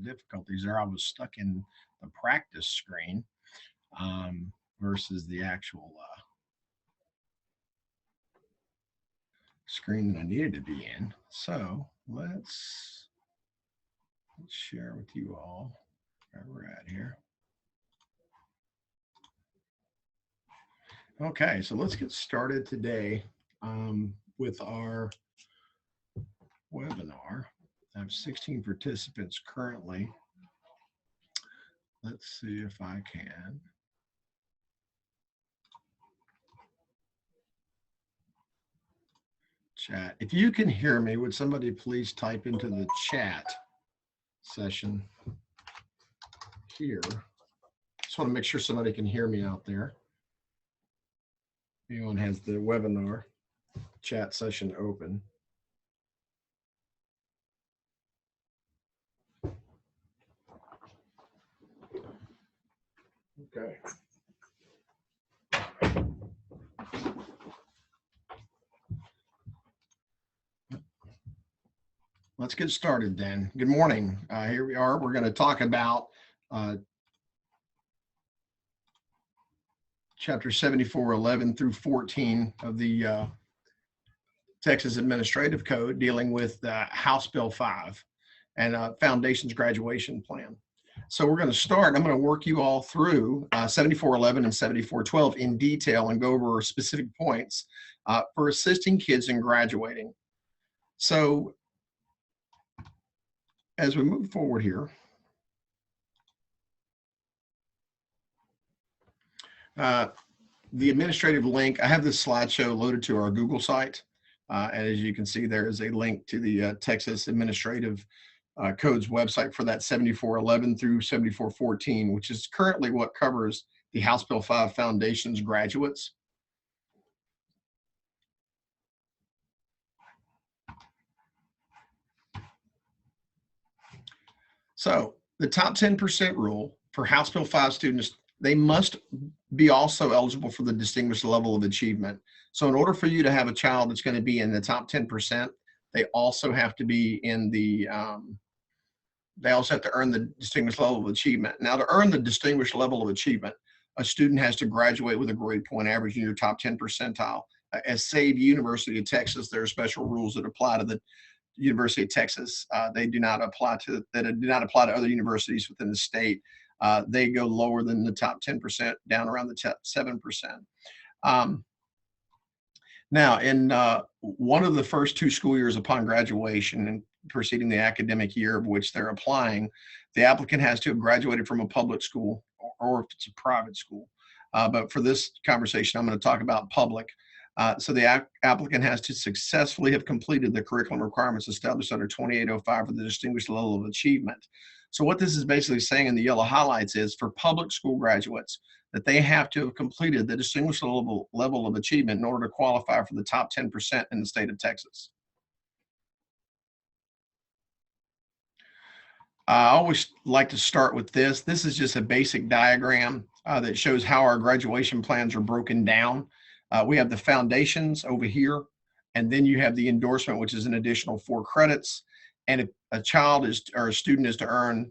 difficulties there. I was stuck in the practice screen versus the actual screen that I needed to be in. So let's share with you all where we're at here. Okay, so let's get started today with our webinar. I have 16 participants currently. Let's see if I can. Chat. If you can hear me, would somebody please type into the chat session here? Just want to make sure somebody can hear me out there. Anyone has the webinar chat session open. Okay. Let's get started then. Good morning. Here we are. We're going to talk about Chapter 7411 through 14 of the Texas Administrative Code, dealing with House Bill 5 and Foundations Graduation Plan. So we're going to start. I'm going to work you all through 7411 and 7412 in detail and go over specific points for assisting kids in graduating. So as we move forward here, the administrative link, I have this slideshow loaded to our Google site. And as you can see, there is a link to the Texas Administrative Code's website for that 7411 through 7414, which is currently what covers the House Bill 5 Foundations graduates. So the top 10% rule for House Bill 5 students, they must be also eligible for the distinguished level of achievement. So in order for you to have a child that's going to be in the top 10%, they also have to be in the, they also have to earn the distinguished level of achievement. Now, to earn the distinguished level of achievement, a student has to graduate with a grade point average in your top 10 percentile. As SAVE University of Texas, there are special rules that apply to the University of Texas. They do not apply to other universities within the state. They go lower than the top 10%, down around the top 7%. Now, in one of the first 2 school years upon graduation and preceding the academic year of which they're applying, the applicant has to have graduated from a public school or if it's a private school. But for this conversation, I'm going to talk about public. So the applicant has to successfully have completed the curriculum requirements established under 2805 for the distinguished level of achievement. So what this is basically saying in the yellow highlights is for public school graduates that they have to have completed the distinguished level of achievement in order to qualify for the top 10% in the state of Texas. I always like to start with this. This is just a basic diagram that shows how our graduation plans are broken down. We have the foundations over here, and then you have the endorsement, which is an additional 4 credits. And if a child is or a student is to earn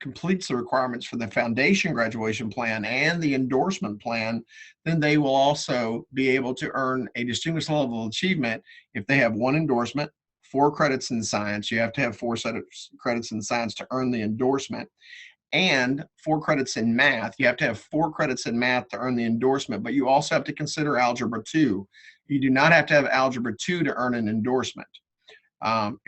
completes the requirements for the foundation graduation plan and the endorsement plan, then they will also be able to earn a distinguished level of achievement if they have 1 endorsement, 4 credits in science. You have to have 4 set of credits in science to earn the endorsement, and 4 credits in math. You have to have 4 credits in math to earn the endorsement, but you also have to consider Algebra 2. You do not have to have Algebra 2 to earn an endorsement,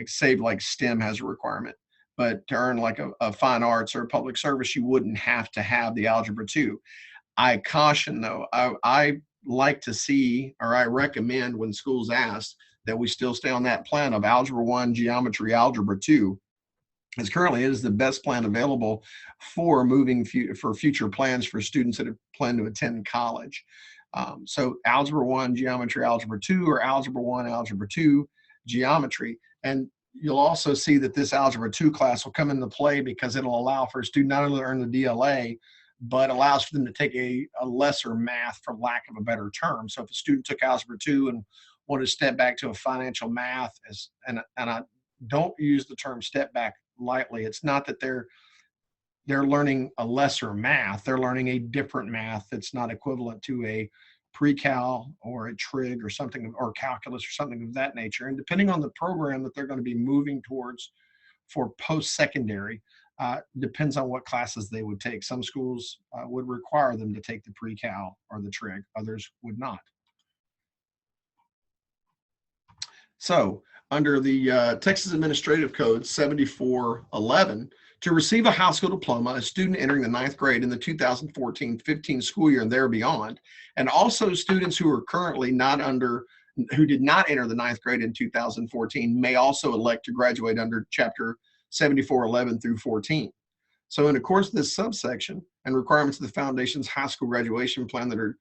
save like STEM has a requirement. But to earn like a fine arts or a public service, you wouldn't have to have the Algebra 2. I caution though, I like to see, or I recommend when schools ask, that we still stay on that plan of Algebra 1, Geometry, Algebra 2. As currently it is the best plan available for for future plans for students that have planned to attend college. So Algebra 1, Geometry, Algebra 2, or Algebra 1, Algebra 2, Geometry. And you'll also see that this Algebra 2 class will come into play because it'll allow for a student not only to earn the DLA, but allows for them to take a lesser math, for lack of a better term. So if a student took Algebra 2 and wanted to step back to a financial math, and I don't use the term step back lightly. It's not that they're learning a lesser math. They're learning a different math that's not equivalent to a pre-cal or a trig or something, or calculus or something of that nature. And depending on the program that they're going to be moving towards for post-secondary, depends on what classes they would take. Some schools would require them to take the pre-cal or the trig, others would not. So under the Texas Administrative Code 7411, to receive a high school diploma, a student entering the 9th grade in the 2014-15 school year and there beyond, and also students who are currently who did not enter the 9th grade in 2014 may also elect to graduate under Chapter 7411 through 14. So in accordance with this subsection and requirements of the Foundation's high school graduation plan that are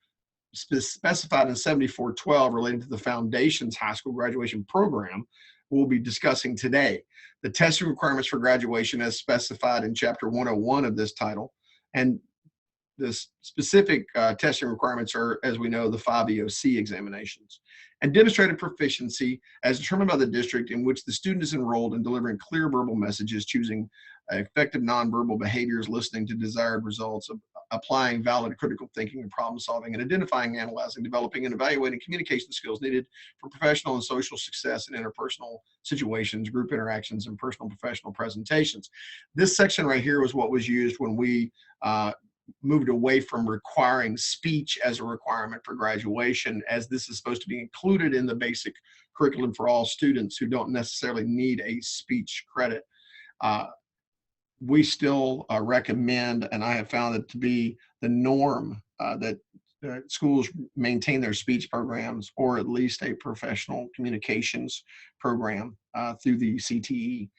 specified in 7412 relating to the Foundation's high school graduation program, we'll be discussing today. The testing requirements for graduation as specified in Chapter 101 of this title, and the specific testing requirements are, as we know, the 5 EOC examinations. And demonstrated proficiency as determined by the district in which the student is enrolled in delivering clear verbal messages, choosing effective nonverbal behaviors, listening to desired results, applying valid critical thinking and problem solving, and identifying, analyzing, developing, and evaluating communication skills needed for professional and social success in interpersonal situations, group interactions, and personal professional presentations. This section right here was what was used when we moved away from requiring speech as a requirement for graduation, as this is supposed to be included in the basic curriculum for all students who don't necessarily need a speech credit. We still recommend, and I have found it to be the norm, that schools maintain their speech programs or at least a professional communications program through the CTE.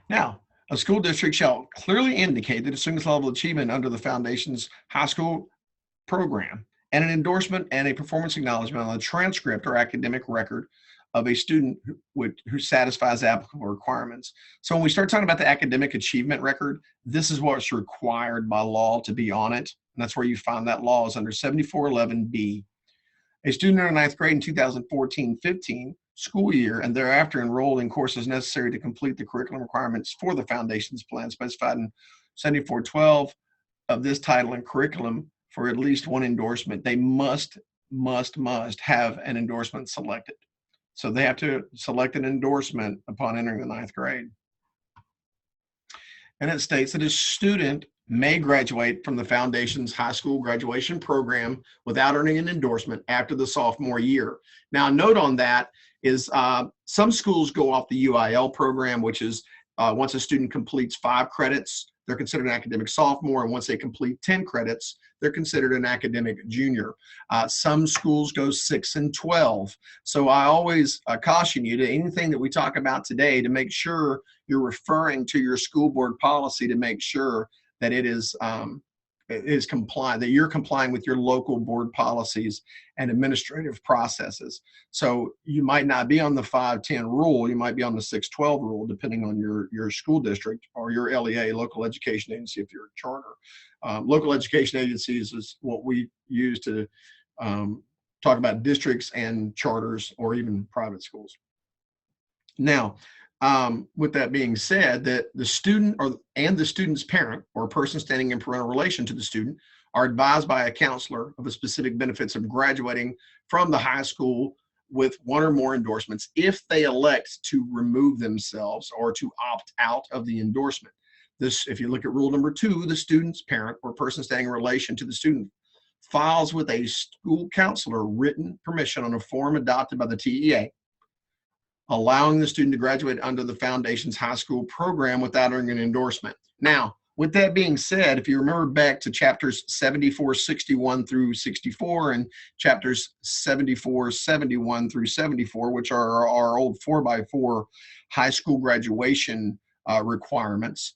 Now, a school district shall clearly indicate that a student's level of achievement under the Foundation's high school program and an endorsement and a performance acknowledgement on the transcript or academic record of a student who satisfies applicable requirements. So when we start talking about the academic achievement record, this is what's required by law to be on it. And that's where you find that law is under 7411B. A student in the 9th grade in 2014-15 school year and thereafter enrolled in courses necessary to complete the curriculum requirements for the Foundation's plan specified in 7412 of this title and curriculum for at least one endorsement, they must have an endorsement selected. So they have to select an endorsement upon entering the 9th grade. And it states that a student may graduate from the Foundation's high school graduation program without earning an endorsement after the sophomore year. Now, a note on that is some schools go off the UIL program, which is once a student completes 5 credits, they're considered an academic sophomore, and once they complete 10 credits, they're considered an academic junior. Some schools go 6 and 12. So I always caution you to anything that we talk about today to make sure you're referring to your school board policy to make sure that it is compliant, that you're complying with your local board policies and administrative processes. So you might not be on the 5-10 rule, you might be on the 6-12 rule, depending on your school district or your LEA, local education agency, if you're a charter. Local education agencies is what we use to talk about districts and charters or even private schools. Now, with that being said, that the student and the student's parent or a person standing in parental relation to the student are advised by a counselor of the specific benefits of graduating from the high school with one or more endorsements if they elect to remove themselves or to opt out of the endorsement. This, if you look at rule number 2, the student's parent or person standing in relation to the student files with a school counselor written permission on a form adopted by the TEA, allowing the student to graduate under the Foundation's high school program without earning an endorsement. Now, with that being said, if you remember back to chapters 7461 through 64 and chapters 7471 through 74, which are our old 4x4 high school graduation requirements,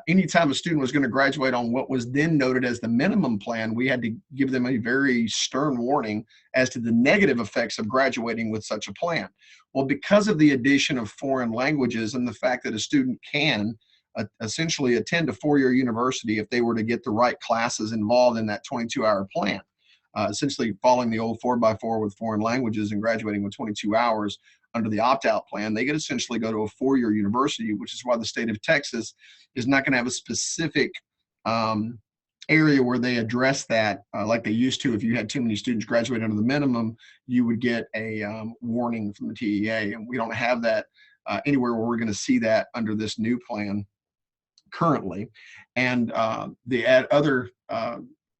anytime a student was going to graduate on what was then noted as the minimum plan, we had to give them a very stern warning as to the negative effects of graduating with such a plan. Well, because of the addition of foreign languages and the fact that a student can essentially attend a 4-year university if they were to get the right classes involved in that 22-hour plan, essentially following the old 4x4 with foreign languages and graduating with 22 hours, under the opt-out plan, they could essentially go to a four-year university, which is why the state of Texas is not going to have a specific area where they address that like they used to. If you had too many students graduate under the minimum, you would get a warning from the TEA, and we don't have that anywhere where we're going to see that under this new plan currently. And the other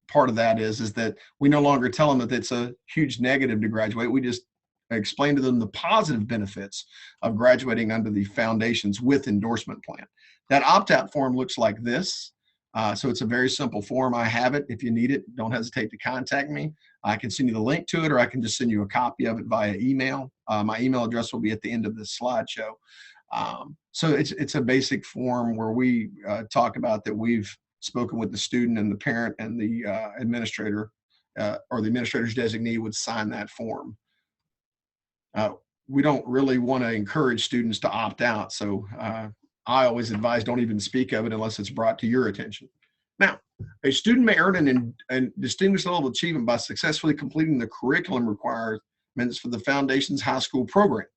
part of that is that we no longer tell them that it's a huge negative to graduate. We just explain to them the positive benefits of graduating under the Foundations with endorsement plan. That opt-out form looks like this. So it's a very simple form. I have it. If you need it, don't hesitate to contact me. I can send you the link to it, or I can just send you a copy of it via email. My email address will be at the end of this slideshow. So it's a basic form where we talk about that we've spoken with the student, and the parent and the administrator or the administrator's designee would sign that form. We don't really want to encourage students to opt out. So I always advise don't even speak of it unless it's brought to your attention. Now, a student may earn a distinguished level of achievement by successfully completing the curriculum requirements for the Foundations high school program,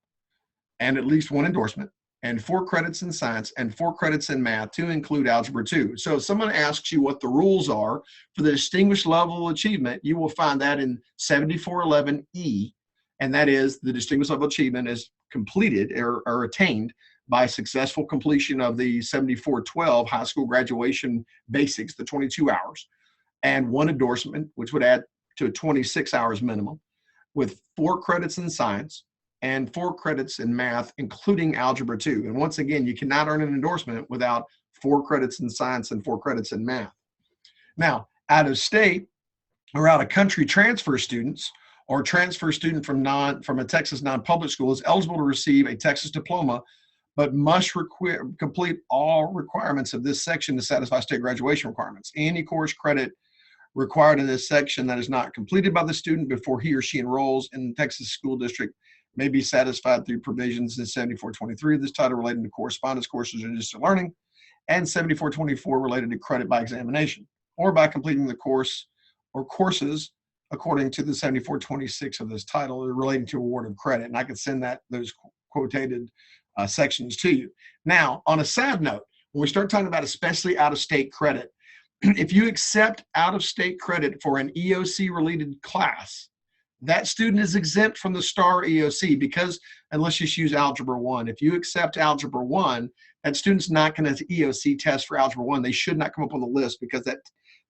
and at least one endorsement, and 4 credits in science, and 4 credits in math, to include Algebra 2. So if someone asks you what the rules are for the distinguished level of achievement, you will find that in 7411E, and that is the distinguished level of achievement is completed or attained by successful completion of the 7412 high school graduation basics, the 22 hours, and 1 endorsement, which would add to 26 hours minimum, with 4 credits in science and 4 credits in math, including Algebra 2. And once again, you cannot earn an endorsement without 4 credits in science and 4 credits in math. Now, out of state or out of country transfer students or transfer student from a Texas non-public school is eligible to receive a Texas diploma, but must complete all requirements of this section to satisfy state graduation requirements. Any course credit required in this section that is not completed by the student before he or she enrolls in the Texas school district may be satisfied through provisions in 7423 of this title relating to correspondence courses or distant learning, and 7424 related to credit by examination, or by completing the course or courses according to the 7426 of this title relating to award of credit. And I can send those quoted sections to you. Now, on a sad note, when we start talking about especially out-of-state credit, if you accept out-of-state credit for an EOC-related class, that student is exempt from the STAR EOC because, and let's just use Algebra 1. If you accept Algebra 1, that student's not going to EOC test for Algebra 1. They should not come up on the list because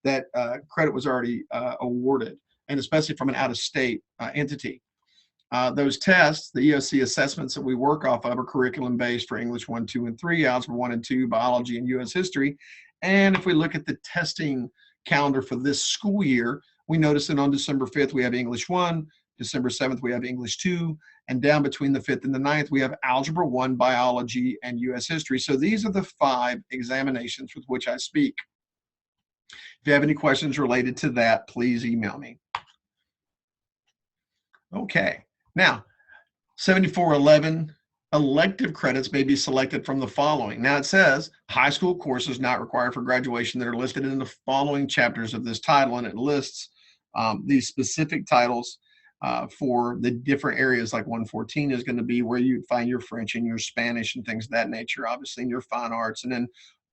that credit was already awarded, and especially from an out-of-state entity. Those tests, the EOC assessments that we work off of, are curriculum-based for English 1, 2, and 3, Algebra 1 and 2, Biology, and U.S. History. And if we look at the testing calendar for this school year, we notice that on December 5th, we have English 1, December 7th, we have English 2, and down between the 5th and the 9th, we have Algebra 1, Biology, and U.S. History. So these are the 5 examinations with which I speak. If you have any questions related to that, please email me. Okay. Now, 7411, elective credits may be selected from the following. Now it says high school courses not required for graduation that are listed in the following chapters of this title, and it lists these specific titles for the different areas. Like 114 is going to be where you find your French and your Spanish and things of that nature, obviously, in your fine arts. And then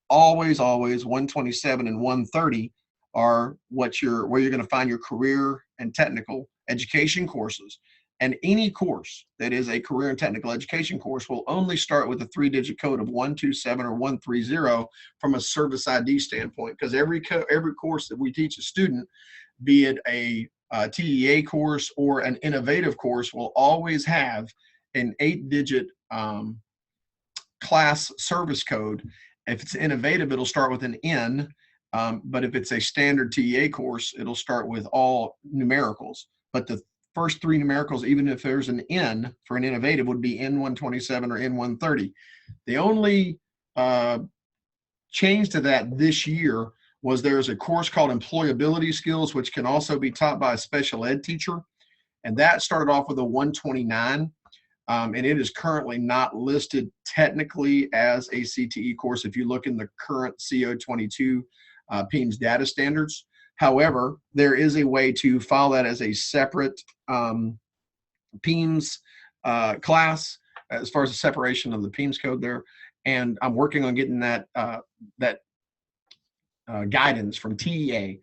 always 127 and 130 are where you're going to find your career and technical education courses. And any course that is a career and technical education course will only start with a 3-digit code of 127 or 130 from a service ID standpoint, because every course that we teach a student, be it a TEA course or an innovative course, will always have an 8-digit class service code. If it's innovative, it'll start with an N, but if it's a standard TEA course, it'll start with all numericals. But the first 3 numericals, even if there's an N for an innovative, would be N127 or N130. The only change to that this year was there's a course called Employability Skills, which can also be taught by a special ed teacher. And that started off with a 129. And it is currently not listed technically as a CTE course if you look in the current CO22 PEIMS data standards. However, there is a way to file that as a separate PEIMS class, as far as the separation of the PEMS code there. And I'm working on getting that guidance from TEA.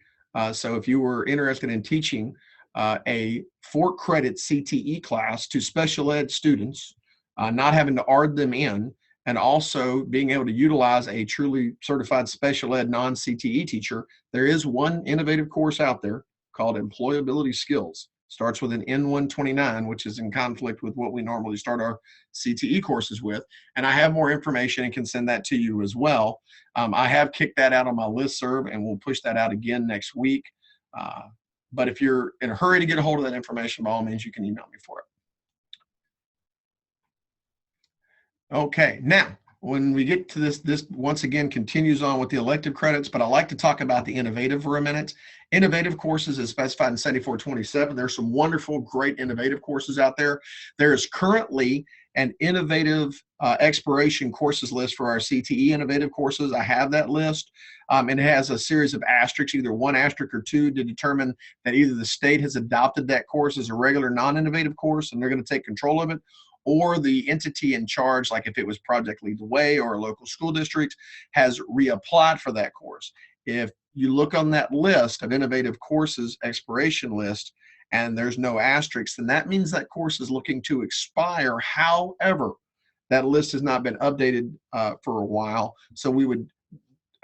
So if you were interested in teaching a 4-credit CTE class to special ed students, not having to ARD them in, and also being able to utilize a truly certified special ed non-CTE teacher, there is one innovative course out there called Employability Skills. Starts with an N129, which is in conflict with what we normally start our CTE courses with. And I have more information and can send that to you as well. I have kicked that out on my listserv, and we'll push that out again next week. But if you're in a hurry to get a hold of that information, by all means, you can email me for it. Okay, now, when we get to this once again continues on with the elective credits, but I like to talk about the innovative for a minute. Innovative courses is specified in 7427. There's some wonderful, great innovative courses out there. There is currently an innovative expiration courses list for our CTE innovative courses. I have that list, and it has a series of asterisks, either 1 asterisk or 2, to determine that either the state has adopted that course as a regular non-innovative course and they're going to take control of it, or the entity in charge, like if it was Project Lead the Way or a local school district, has reapplied for that course. If you look on that list of innovative courses expiration list and there's no asterisks, then that means that course is looking to expire. However, that list has not been updated for a while, so we would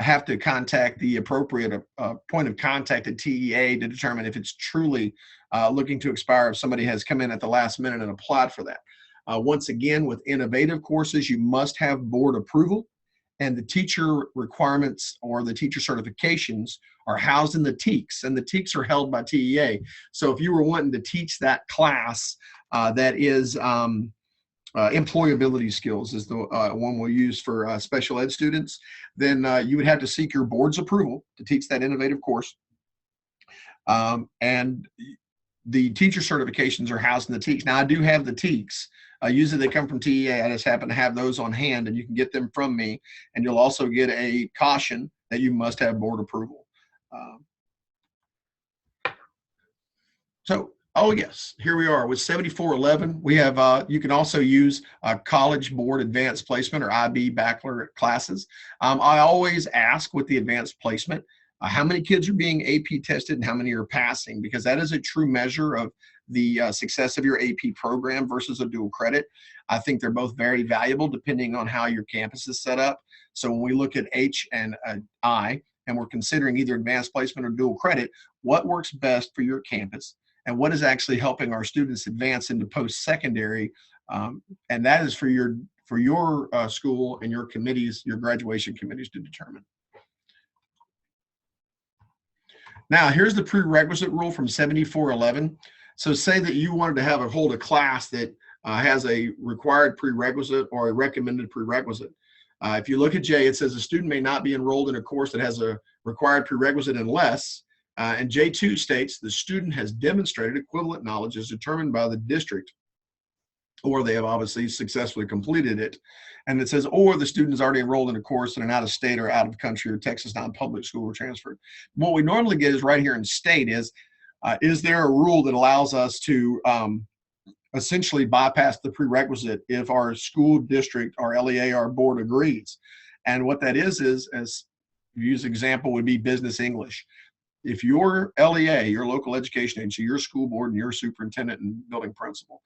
have to contact the appropriate point of contact at TEA to determine if it's truly looking to expire, if somebody has come in at the last minute and applied for that. Once again, with innovative courses, you must have board approval, and the teacher requirements or the teacher certifications are housed in the TEKS, and the TEKS are held by TEA. So if you were wanting to teach that class that is employability skills is the one we'll use for special ed students, then you would have to seek your board's approval to teach that innovative course. And the teacher certifications are housed in the TEKS. Now, I do have the TEKS. Usually they come from TEA. I just happen to have those on hand, and you can get them from me. And you'll also get a caution that you must have board approval. Oh yes, here we are with 7411. We have, you can also use College Board Advanced Placement or IB baccalaureate classes. I always ask with the advanced placement, how many kids are being AP tested and how many are passing, because that is a true measure of the success of your AP program versus a dual credit. I think they're both very valuable depending on how your campus is set up. So when we look at H and I, and we're considering either advanced placement or dual credit, what works best for your campus and what is actually helping our students advance into post-secondary, and that is for your school and your committees, your graduation committees to determine. Now, here's the prerequisite rule from 7411. So say that you wanted to hold a class that has a required prerequisite or a recommended prerequisite. If you look at J, it says a student may not be enrolled in a course that has a required prerequisite unless, and J2 states the student has demonstrated equivalent knowledge as determined by the district, or they have obviously successfully completed it. And it says, or the student is already enrolled in a course in an out of state or out of country or Texas non-public school or transferred. What we normally get is right here in state is there a rule that allows us to essentially bypass the prerequisite if our school district, our LEA, our board agrees? And what that is as use example would be business English. If your LEA, your local education agency, your school board, and your superintendent and building principal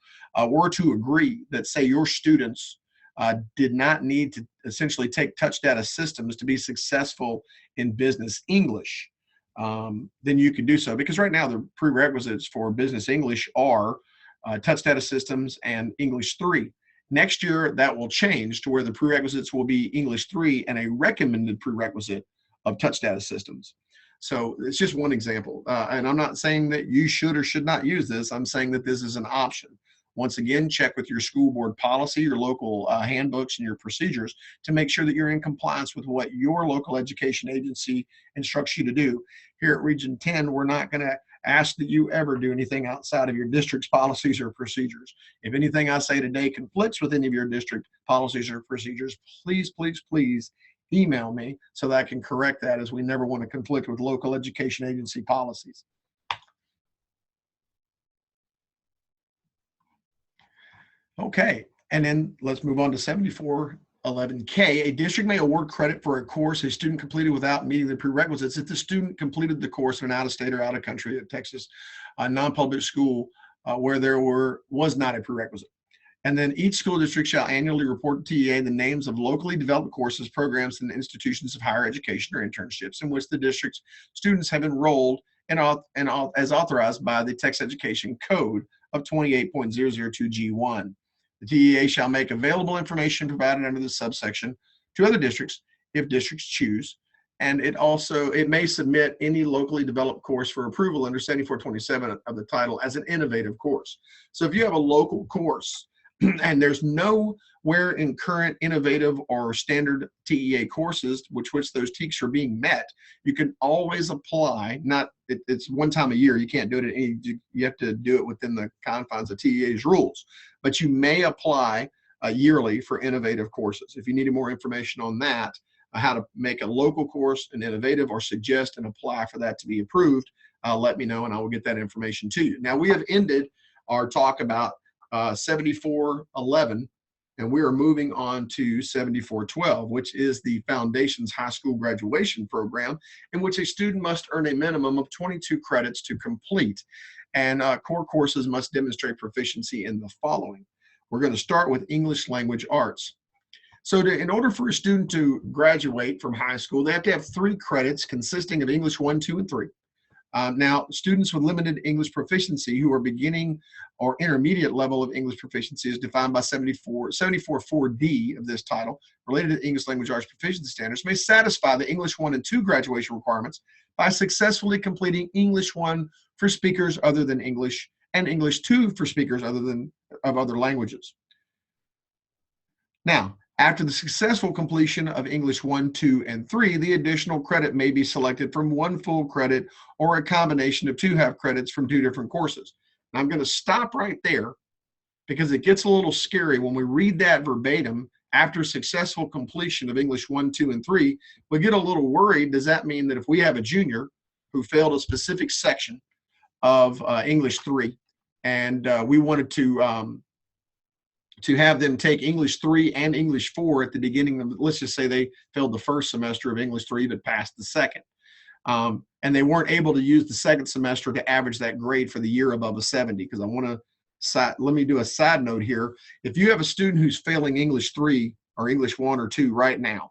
were to agree that, say, your students did not need to essentially take touch data systems to be successful in business English, then you can do so. Because right now the prerequisites for business English are touch data systems and English 3. Next year that will change to where the prerequisites will be English 3 and a recommended prerequisite of touch data systems. So it's just one example. And I'm not saying that you should or should not use this. I'm saying that this is an option. Once again, check with your school board policy, your local handbooks, and your procedures to make sure that you're in compliance with what your local education agency instructs you to do. Here at Region 10, we're not going to ask that you ever do anything outside of your district's policies or procedures. If anything I say today conflicts with any of your district policies or procedures, please, please, please email me so that I can correct that, as we never want to conflict with local education agency policies. Okay, And then let's move on to 7411K. A district may award credit for a course a student completed without meeting the prerequisites if the student completed the course in an out-of-state or out-of-country at Texas non-public school where there was not a prerequisite. And then each school district shall annually report to TEA the names of locally developed courses, programs, and institutions of higher education or internships in which the district's students have enrolled and as authorized by the Texas Education Code of 28.002G1. The TEA shall make available information provided under this subsection to other districts if districts choose. And it may submit any locally developed course for approval under 7427 of the title as an innovative course. So if you have a local course and there's nowhere in current innovative or standard TEA courses which those TEKs are being met, you can always apply. It's one time a year. You can't do it you have to do it within the confines of TEA's rules, but you may apply yearly for innovative courses. If you need more information on that, how to make a local course an innovative or suggest and apply for that to be approved, let me know and I will get that information to you. Now we have ended our talk about 7411 and we are moving on to 7412, which is the Foundations High School Graduation Program, in which a student must earn a minimum of 22 credits to complete, and core courses must demonstrate proficiency in the following. We're going to start with English Language Arts. So in order for a student to graduate from high school, they have to have 3 credits consisting of English 1, 2, and 3. Now, students with limited English proficiency who are beginning or intermediate level of English proficiency is defined by 74.4D of this title, related to English Language Arts proficiency standards, may satisfy the English 1 and 2 graduation requirements by successfully completing English 1 for speakers other than English and English 2 for speakers of other languages. Now, after the successful completion of English 1, 2, and 3, the additional credit may be selected from 1 full credit or a combination of 2 half credits from 2 different courses. Now, I'm going to stop right there because it gets a little scary when we read that verbatim. After successful completion of English 1, 2, and 3, we get a little worried. Does that mean that if we have a junior who failed a specific section of English 3 and we wanted to have them take English 3 and English 4 at the beginning of, let's just say they failed the first semester of English 3 but passed the second. And they weren't able to use the second semester to average that grade for the year above a 70, because let me do a side note here. If you have a student who's failing English 3 or English 1 or 2 right now,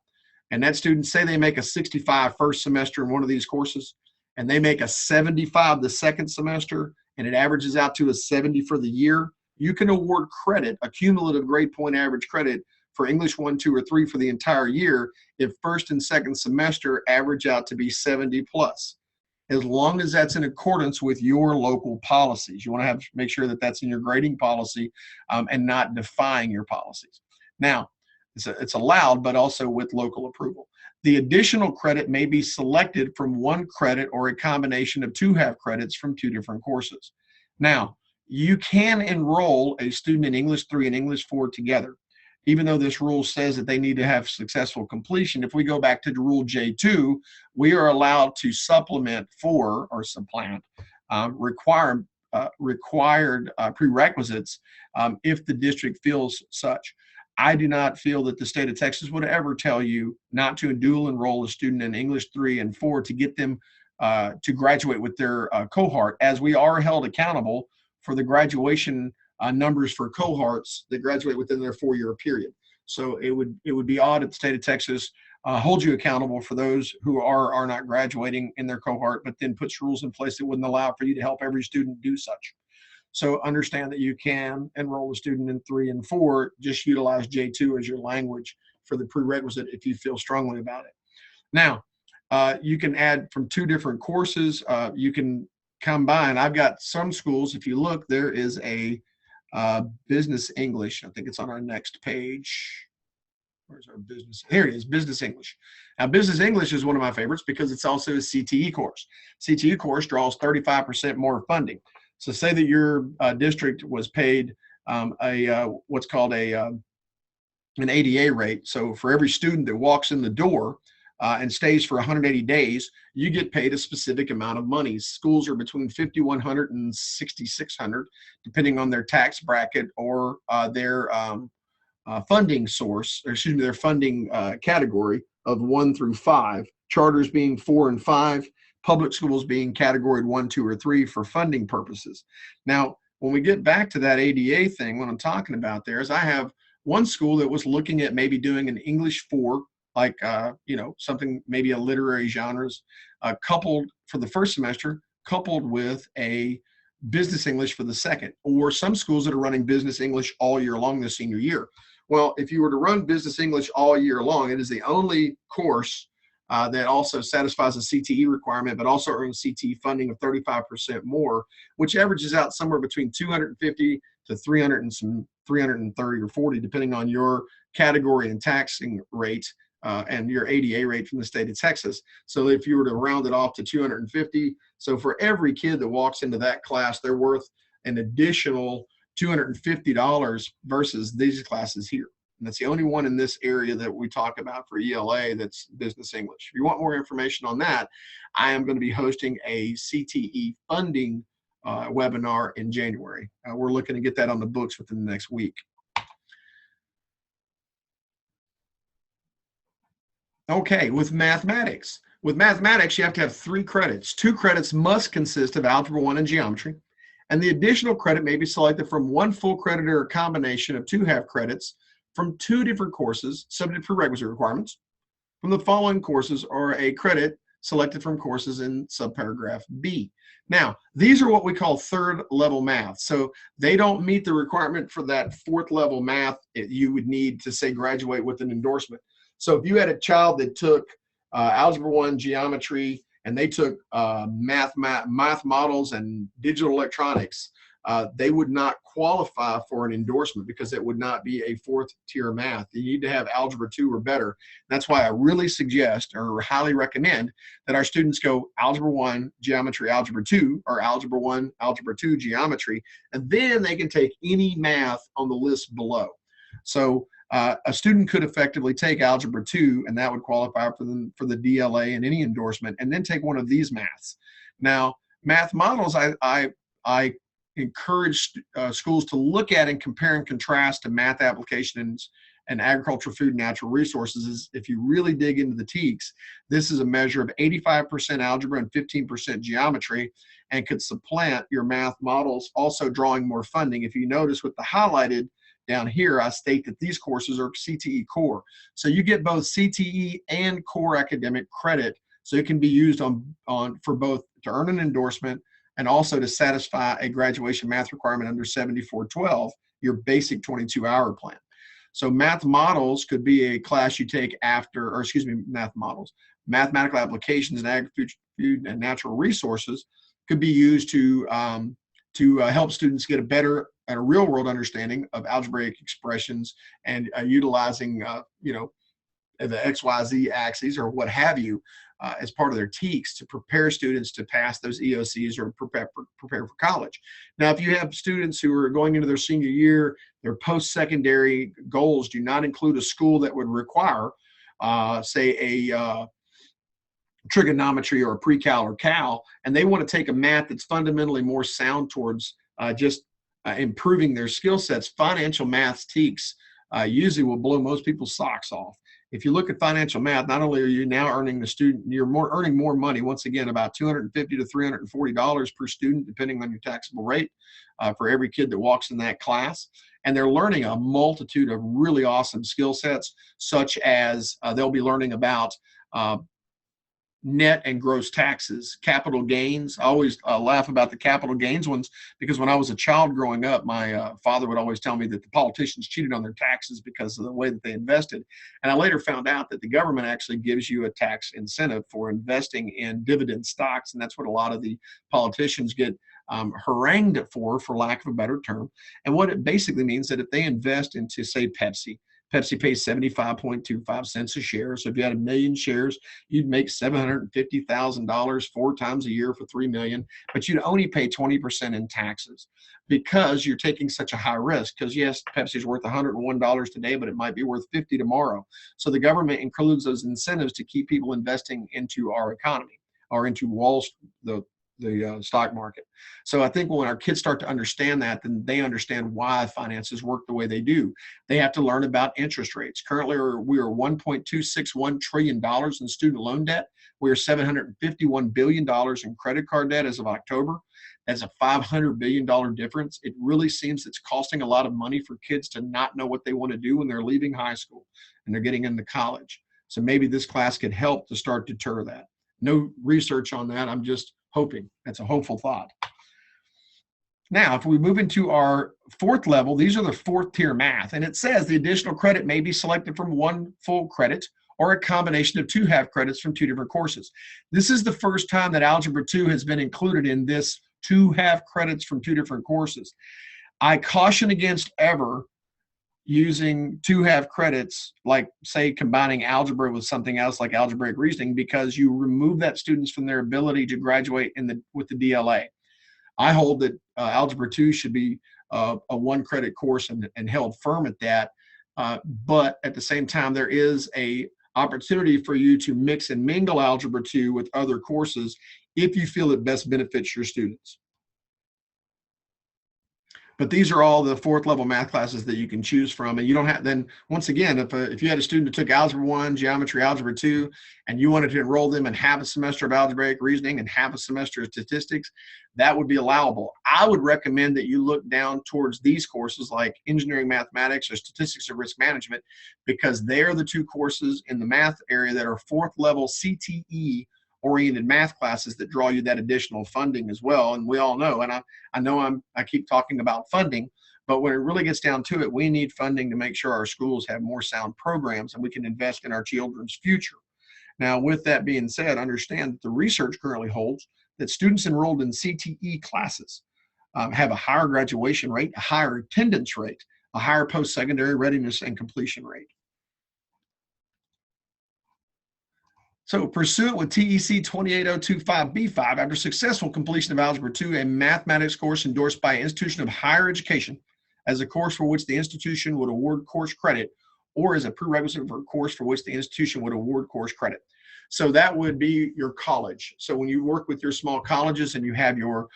and that student, say they make a 65 first semester in one of these courses, and they make a 75 the second semester, and it averages out to a 70 for the year, you can award credit, a cumulative grade point average credit for English 1, 2, or 3 for the entire year if first and second semester average out to be 70 plus, as long as that's in accordance with your local policies. You want to make sure that that's in your grading policy and not defying your policies. Now, it's allowed, but also with local approval. The additional credit may be selected from 1 credit or a combination of 2 half credits from 2 different courses. Now, you can enroll a student in English 3 and English 4 together, even though this rule says that they need to have successful completion. If we go back to the rule J2, we are allowed to supplement for or supplant required prerequisites if the district feels such. I do not feel that the state of Texas would ever tell you not to dual enroll a student in English 3 and 4 to get them to graduate with their cohort, as we are held accountable for the graduation numbers for cohorts that graduate within their 4-year period. So it would be odd if the state of Texas holds you accountable for those who are not graduating in their cohort, but then puts rules in place that wouldn't allow for you to help every student do such. So understand that you can enroll a student in 3 and 4, just utilize J2 as your language for the prerequisite if you feel strongly about it. Now, you can add from 2 different courses. You can combine. I've got some schools, if you look, there is a business English. I think it's on our next page. Where's our business? Here it is, business English. Now, business English is one of my favorites because it's also a CTE course. CTE course draws 35% more funding. So say that your district was paid what's called an ADA rate. So for every student that walks in the door and stays for 180 days, you get paid a specific amount of money. Schools are between $5,100 and $6,600, depending on their tax bracket or their funding source, or excuse me, their funding category of 1 through 5, charters being 4 and 5, public schools being categorized 1, 2, or 3 for funding purposes. Now, when we get back to that ADA thing, what I'm talking about there is I have one school that was looking at maybe doing an English 4, like, you know, something, maybe a literary genres, coupled for the first semester, coupled with a business English for the second, or some schools that are running business English all year long this senior year. Well, if you were to run business English all year long, it is the only course that also satisfies a CTE requirement, but also earns CTE funding of 35% more, which averages out somewhere between 250 to 300 and some 330 or 40, depending on your category and taxing rate and your ADA rate from the state of Texas. So if you were to round it off to 250, so for every kid that walks into that class, they're worth an additional $250 versus these classes here. And that's the only one in this area that we talk about for ELA that's business English. If you want more information on that, I am going to be hosting a CTE funding webinar in January. We're looking to get that on the books within the next week. Okay, with mathematics. With mathematics, you have to have 3 credits. 2 credits must consist of Algebra 1 and Geometry. And the additional credit may be selected from 1 full credit or a combination of 2 half credits from 2 different courses subject to prerequisite requirements from the following courses, or a credit selected from courses in subparagraph B. Now, these are what we call 3rd level math. So they don't meet the requirement for that 4th level math you would need to, say, graduate with an endorsement. So if you had a child that took Algebra 1, Geometry, and they took math models and digital electronics, they would not qualify for an endorsement because it would not be a 4th tier math. You need to have Algebra 2 or better. That's why I really suggest or highly recommend that our students go Algebra 1, Geometry, Algebra 2, or Algebra 1, Algebra 2, Geometry, and then they can take any math on the list below. So a student could effectively take Algebra 2, and that would qualify for the DLA and any endorsement, and then take one of these maths. Now, math models, I encourage schools to look at and compare and contrast to math applications and agriculture, food, and natural resources. If you really dig into the TEKS, this is a measure of 85% algebra and 15% geometry, and could supplant your math models, also drawing more funding. If you notice with the highlighted down here, I state that these courses are CTE core. So you get both CTE and core academic credit, so it can be used for both to earn an endorsement and also to satisfy a graduation math requirement under 7412, your basic 22-hour plan. So math models could be a class you take after, or excuse me, math models. Mathematical applications in agriculture, food, and natural resources could be used to help students get a better and a real-world understanding of algebraic expressions and utilizing, you know, the XYZ axes or what have you as part of their TEKS to prepare students to pass those EOCs or prepare for college. Now, if you have students who are going into their senior year, their post-secondary goals do not include a school that would require, say, a trigonometry or a pre-cal or cal, and they want to take a math that's fundamentally more sound towards just improving their skill sets, financial math TEKS usually will blow most people's socks off. If you look at financial math, not only are you now earning the student, you're earning more money, once again, about $250 to $340 per student, depending on your taxable rate for every kid that walks in that class. And they're learning a multitude of really awesome skill sets, such as they'll be learning about net and gross taxes, capital gains. I always laugh about the capital gains ones because when I was a child growing up, my father would always tell me that the politicians cheated on their taxes because of the way that they invested. And I later found out that the government actually gives you a tax incentive for investing in dividend stocks, and that's what a lot of the politicians get harangued for lack of a better term. And what it basically means that if they invest into, say, Pepsi pays 75.25 cents a share. So if you had 1 million shares, you'd make $750,000 4 times a year for 3 million, but you'd only pay 20% in taxes because you're taking such a high risk. Because yes, Pepsi's worth $101 today, but it might be worth 50 tomorrow. So the government includes those incentives to keep people investing into our economy or into the the stock market. So I think when our kids start to understand that, then they understand why finances work the way they do. They have to learn about interest rates. Currently, we are $1.261 trillion in student loan debt. We are $751 billion in credit card debt as of October. That's a $500 billion difference. It really seems it's costing a lot of money for kids to not know what they want to do when they're leaving high school and they're getting into college. So maybe this class could help to start to deter that. No research on that. I'm just hoping. That's a hopeful thought. Now, if we move into our fourth level, these are the fourth tier math, and it says the additional credit may be selected from one full credit or a combination of 2 half credits from 2 different courses. This is the first time that Algebra 2 has been included in this 2 half credits from 2 different courses. I caution against ever using 2 half credits, like say combining algebra with something else like algebraic reasoning, because you remove that students from their ability to graduate with the DLA. I hold that Algebra 2 should be a 1 credit course and held firm at that. But at the same time, there is a opportunity for you to mix and mingle Algebra 2 with other courses if you feel it best benefits your students. But these are all the 4th level math classes that you can choose from. And you don't have, then once again, if you had a student who took Algebra 1, Geometry, Algebra 2, and you wanted to enroll them in half a semester of algebraic reasoning and half a semester of statistics, that would be allowable. I would recommend that you look down towards these courses like engineering mathematics or statistics and risk management, because they're the 2 courses in the math area that are 4th level CTE oriented math classes that draw you that additional funding as well. And we all know, and I know I keep talking about funding, but when it really gets down to it, we need funding to make sure our schools have more sound programs and we can invest in our children's future. Now, with that being said, understand that the research currently holds that students enrolled in CTE classes have a higher graduation rate, a higher attendance rate, a higher post-secondary readiness and completion rate. So pursuant with TEC 28025B5, after successful completion of Algebra 2, a mathematics course endorsed by an institution of higher education as a course for which the institution would award course credit, or as a prerequisite for a course for which the institution would award course credit. So that would be your college. So when you work with your small colleges and you have your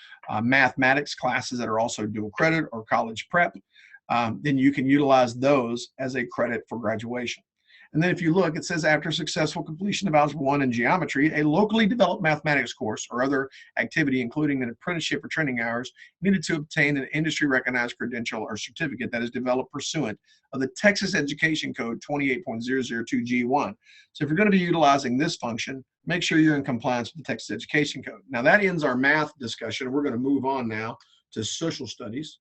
mathematics classes that are also dual credit or college prep, then you can utilize those as a credit for graduation. And then if you look, it says after successful completion of Algebra 1 and Geometry, a locally developed mathematics course or other activity, including an apprenticeship or training hours, needed to obtain an industry recognized credential or certificate that is developed pursuant of the Texas Education Code 28.002G1. So if you're going to be utilizing this function, make sure you're in compliance with the Texas Education Code. Now that ends our math discussion. We're going to move on now to social studies.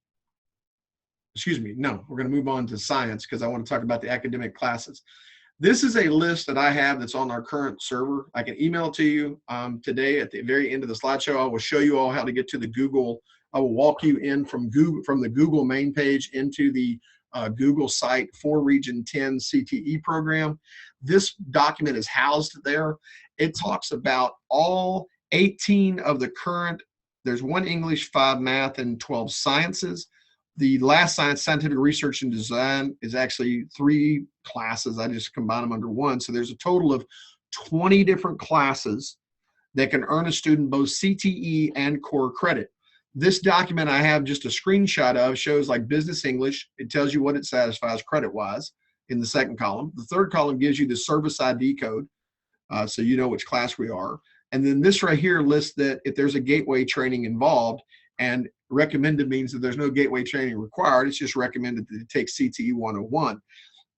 Excuse me, no, we're going to move on to science because I want to talk about the academic classes. This is a list that I have that's on our current server. I can email it to you today at the very end of the slideshow. I will show you all how to get to the Google. I will walk you in from the Google main page into the Google site for Region 10 CTE program. This document is housed there. It talks about all 18 of the current, there's 1 English, 5 math, and 12 sciences. The last science, scientific research and design, is actually 3 classes. I just combine them under 1. So there's a total of 20 different classes that can earn a student both CTE and core credit. This document I have just a screenshot of shows like business English. It tells you what it satisfies credit-wise in the 2nd column. The 3rd column gives you the service ID code, so you know which class we are. And then this right here lists that if there's a gateway training involved, and recommended means that there's no gateway training required. It's just recommended that you take CTE 101.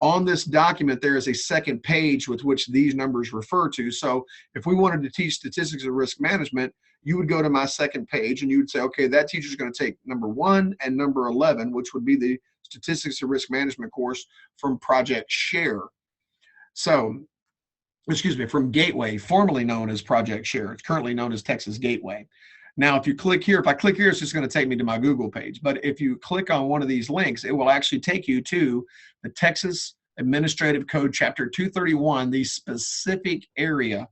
On this document, there is a 2nd page with which these numbers refer to. So if we wanted to teach statistics and risk management, you would go to my 2nd page and you would say, okay, that teacher's going to take number 1 and number 11, which would be the statistics and risk management course from Project Share. So, excuse me, from Gateway, formerly known as Project Share. It's currently known as Texas Gateway. Now, if you click here, if I click here, it's just going to take me to my Google page. But if you click on one of these links, it will actually take you to the Texas Administrative Code Chapter 231, the specific area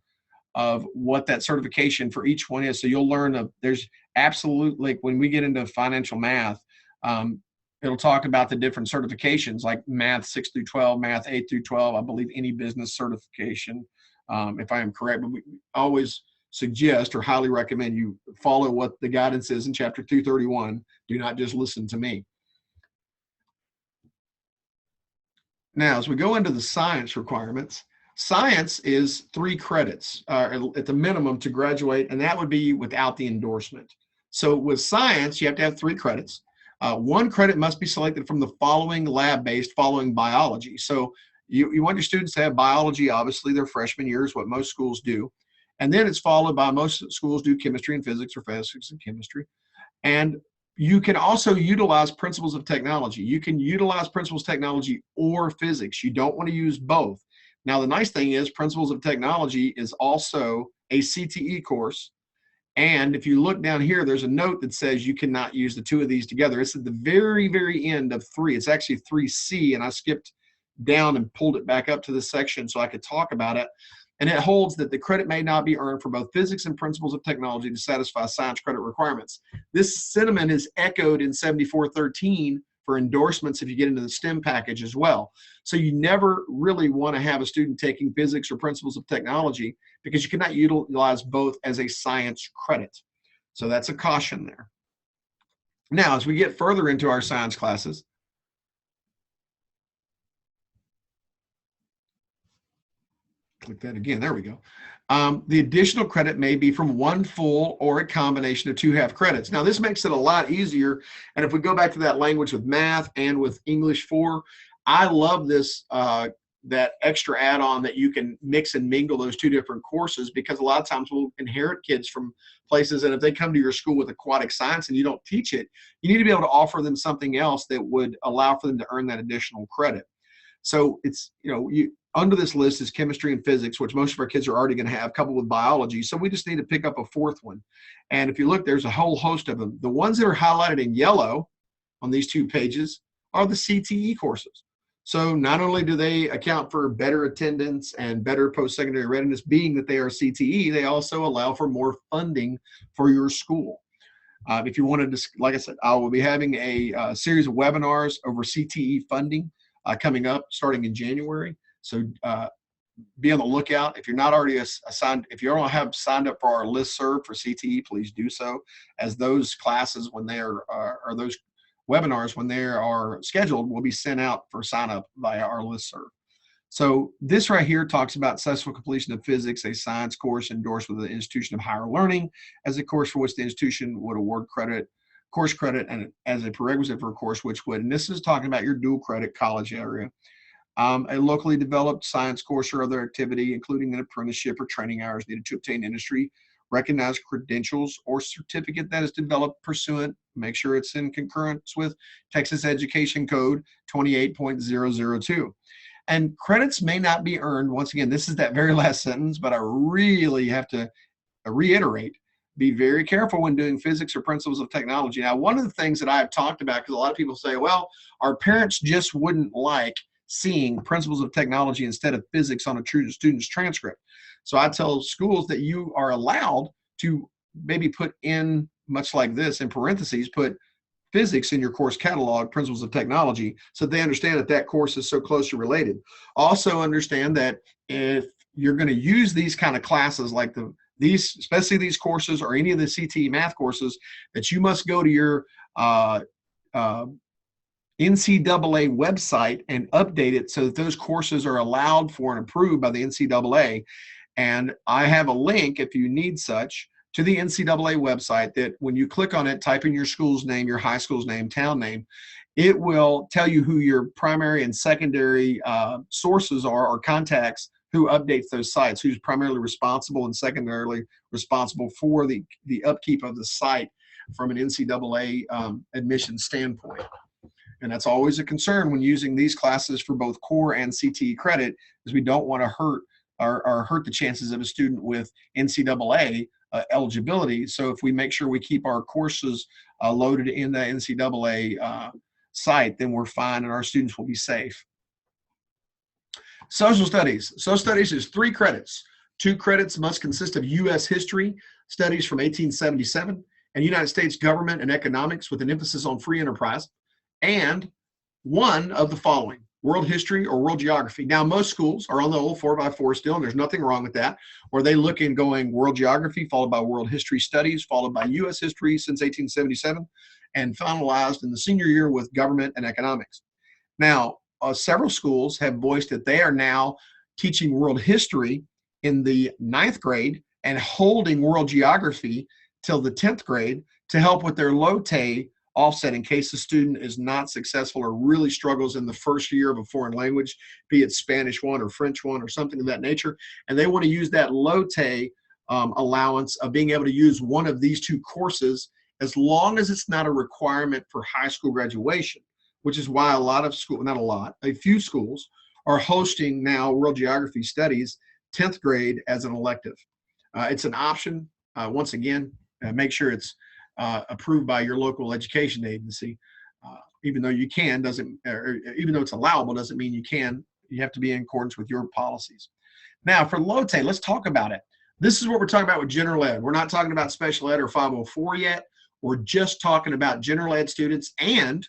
of what that certification for each one is. So you'll learn there's absolutely, like when we get into financial math, it'll talk about the different certifications like math 6 through 12, math 8 through 12, I believe any business certification, if I am correct. But we always suggest or highly recommend you follow what the guidance is in Chapter 231. Do not just listen to me. Now, as we go into the science requirements, science is 3 credits at the minimum to graduate, and that would be without the endorsement. So with science, you have to have 3 credits. 1 credit must be selected from the following lab-based following biology. So you want your students to have biology, obviously their freshman year is what most schools do. And then it's followed by, most schools do chemistry and physics, or physics and chemistry. And you can also utilize principles of technology. You can utilize principles of technology or physics. You don't want to use both. Now, the nice thing is principles of technology is also a CTE course. And if you look down here, there's a note that says you cannot use the 2 of these together. It's at the very, very end of 3. It's actually 3C, and I skipped down and pulled it back up to this section so I could talk about it. And it holds that the credit may not be earned for both physics and principles of technology to satisfy science credit requirements. This sentiment is echoed in 7413 for endorsements if you get into the STEM package as well. So you never really want to have a student taking physics or principles of technology, because you cannot utilize both as a science credit. So that's a caution there. Now, as we get further into our science classes, click that again, there we go. The additional credit may be from 1 full or a combination of 2 half credits. Now, this makes it a lot easier. And if we go back to that language with math and with English 4, I love this, that extra add-on that you can mix and mingle those 2 different courses, because a lot of times we'll inherit kids from places, and if they come to your school with aquatic science and you don't teach it, you need to be able to offer them something else that would allow for them to earn that additional credit. So it's, under this list is chemistry and physics, which most of our kids are already going to have, coupled with biology. So we just need to pick up a 4th one. And if you look, there's a whole host of them. The ones that are highlighted in yellow on these 2 pages are the CTE courses. So not only do they account for better attendance and better post-secondary readiness, being that they are CTE, they also allow for more funding for your school. If you wanted to, like I said, I will be having a series of webinars over CTE funding coming up starting in January. So be on the lookout. If you're not already assigned, if you don't have signed up for our listserv for CTE, please do so, as those classes, when they are, or those webinars, when they are scheduled, will be sent out for sign up via our listserv. So this right here talks about successful completion of physics, a science course endorsed with the institution of higher learning as a course for which the institution would award credit, course credit, and as a prerequisite for a course which would, and this is talking about your dual credit college area. A locally developed science course or other activity, including an apprenticeship or training hours needed to obtain industry recognized credentials or certificate that is developed pursuant, make sure it's in concurrence with Texas Education Code 28.002. And credits may not be earned. Once again, this is that very last sentence, but I really have to reiterate, be very careful when doing physics or principles of technology. Now, one of the things that I've talked about, because a lot of people say, well, our parents just wouldn't like seeing principles of technology instead of physics on a student's transcript. So I tell schools that you are allowed to maybe put in, much like this, in parentheses, put physics in your course catalog, principles of technology, so they understand that that course is so closely related. Also understand that if you're going to use these kind of classes, like these, especially these courses or any of the CTE math courses, that you must go to your NCAA website and update it so that those courses are allowed for and approved by the NCAA. And I have a link, if you need such, to the NCAA website that when you click on it, type in your school's name, your high school's name, town name, it will tell you who your primary and secondary sources are, or contacts who updates those sites, who's primarily responsible and secondarily responsible for the upkeep of the site from an NCAA admission standpoint. And that's always a concern when using these classes for both core and CTE credit, is we don't want to hurt or hurt the chances of a student with NCAA eligibility. So if we make sure we keep our courses loaded in the NCAA site, then we're fine and our students will be safe. Social studies. Social studies is 3 credits. 2 credits must consist of U.S. history, studies from 1877, and United States government and economics with an emphasis on free enterprise, and one of the following: world history or world geography. Now, most schools are on the old 4x4 still, and there's nothing wrong with that. Or they look in going world geography, followed by world history studies, followed by U.S. history since 1877, and finalized in the senior year with government and economics. Now, several schools have voiced that they are now teaching world history in the 9th grade and holding world geography till the 10th grade to help with their LOTE offset in case the student is not successful or really struggles in the first year of a foreign language, be it Spanish 1 or French 1 or something of that nature. And they want to use that LOTE allowance of being able to use one of these two courses as long as it's not a requirement for high school graduation, which is why a lot of schools, not a lot, a few schools are hosting now world geography studies 10th grade as an elective. It's an option. Once again, make sure it's approved by your local education agency. Even though you can, even though it's allowable, doesn't mean you can. You have to be in accordance with your policies. Now, for LOTE, let's talk about it. This is what we're talking about with general ed. We're not talking about special ed or 504 yet. We're just talking about general ed students, and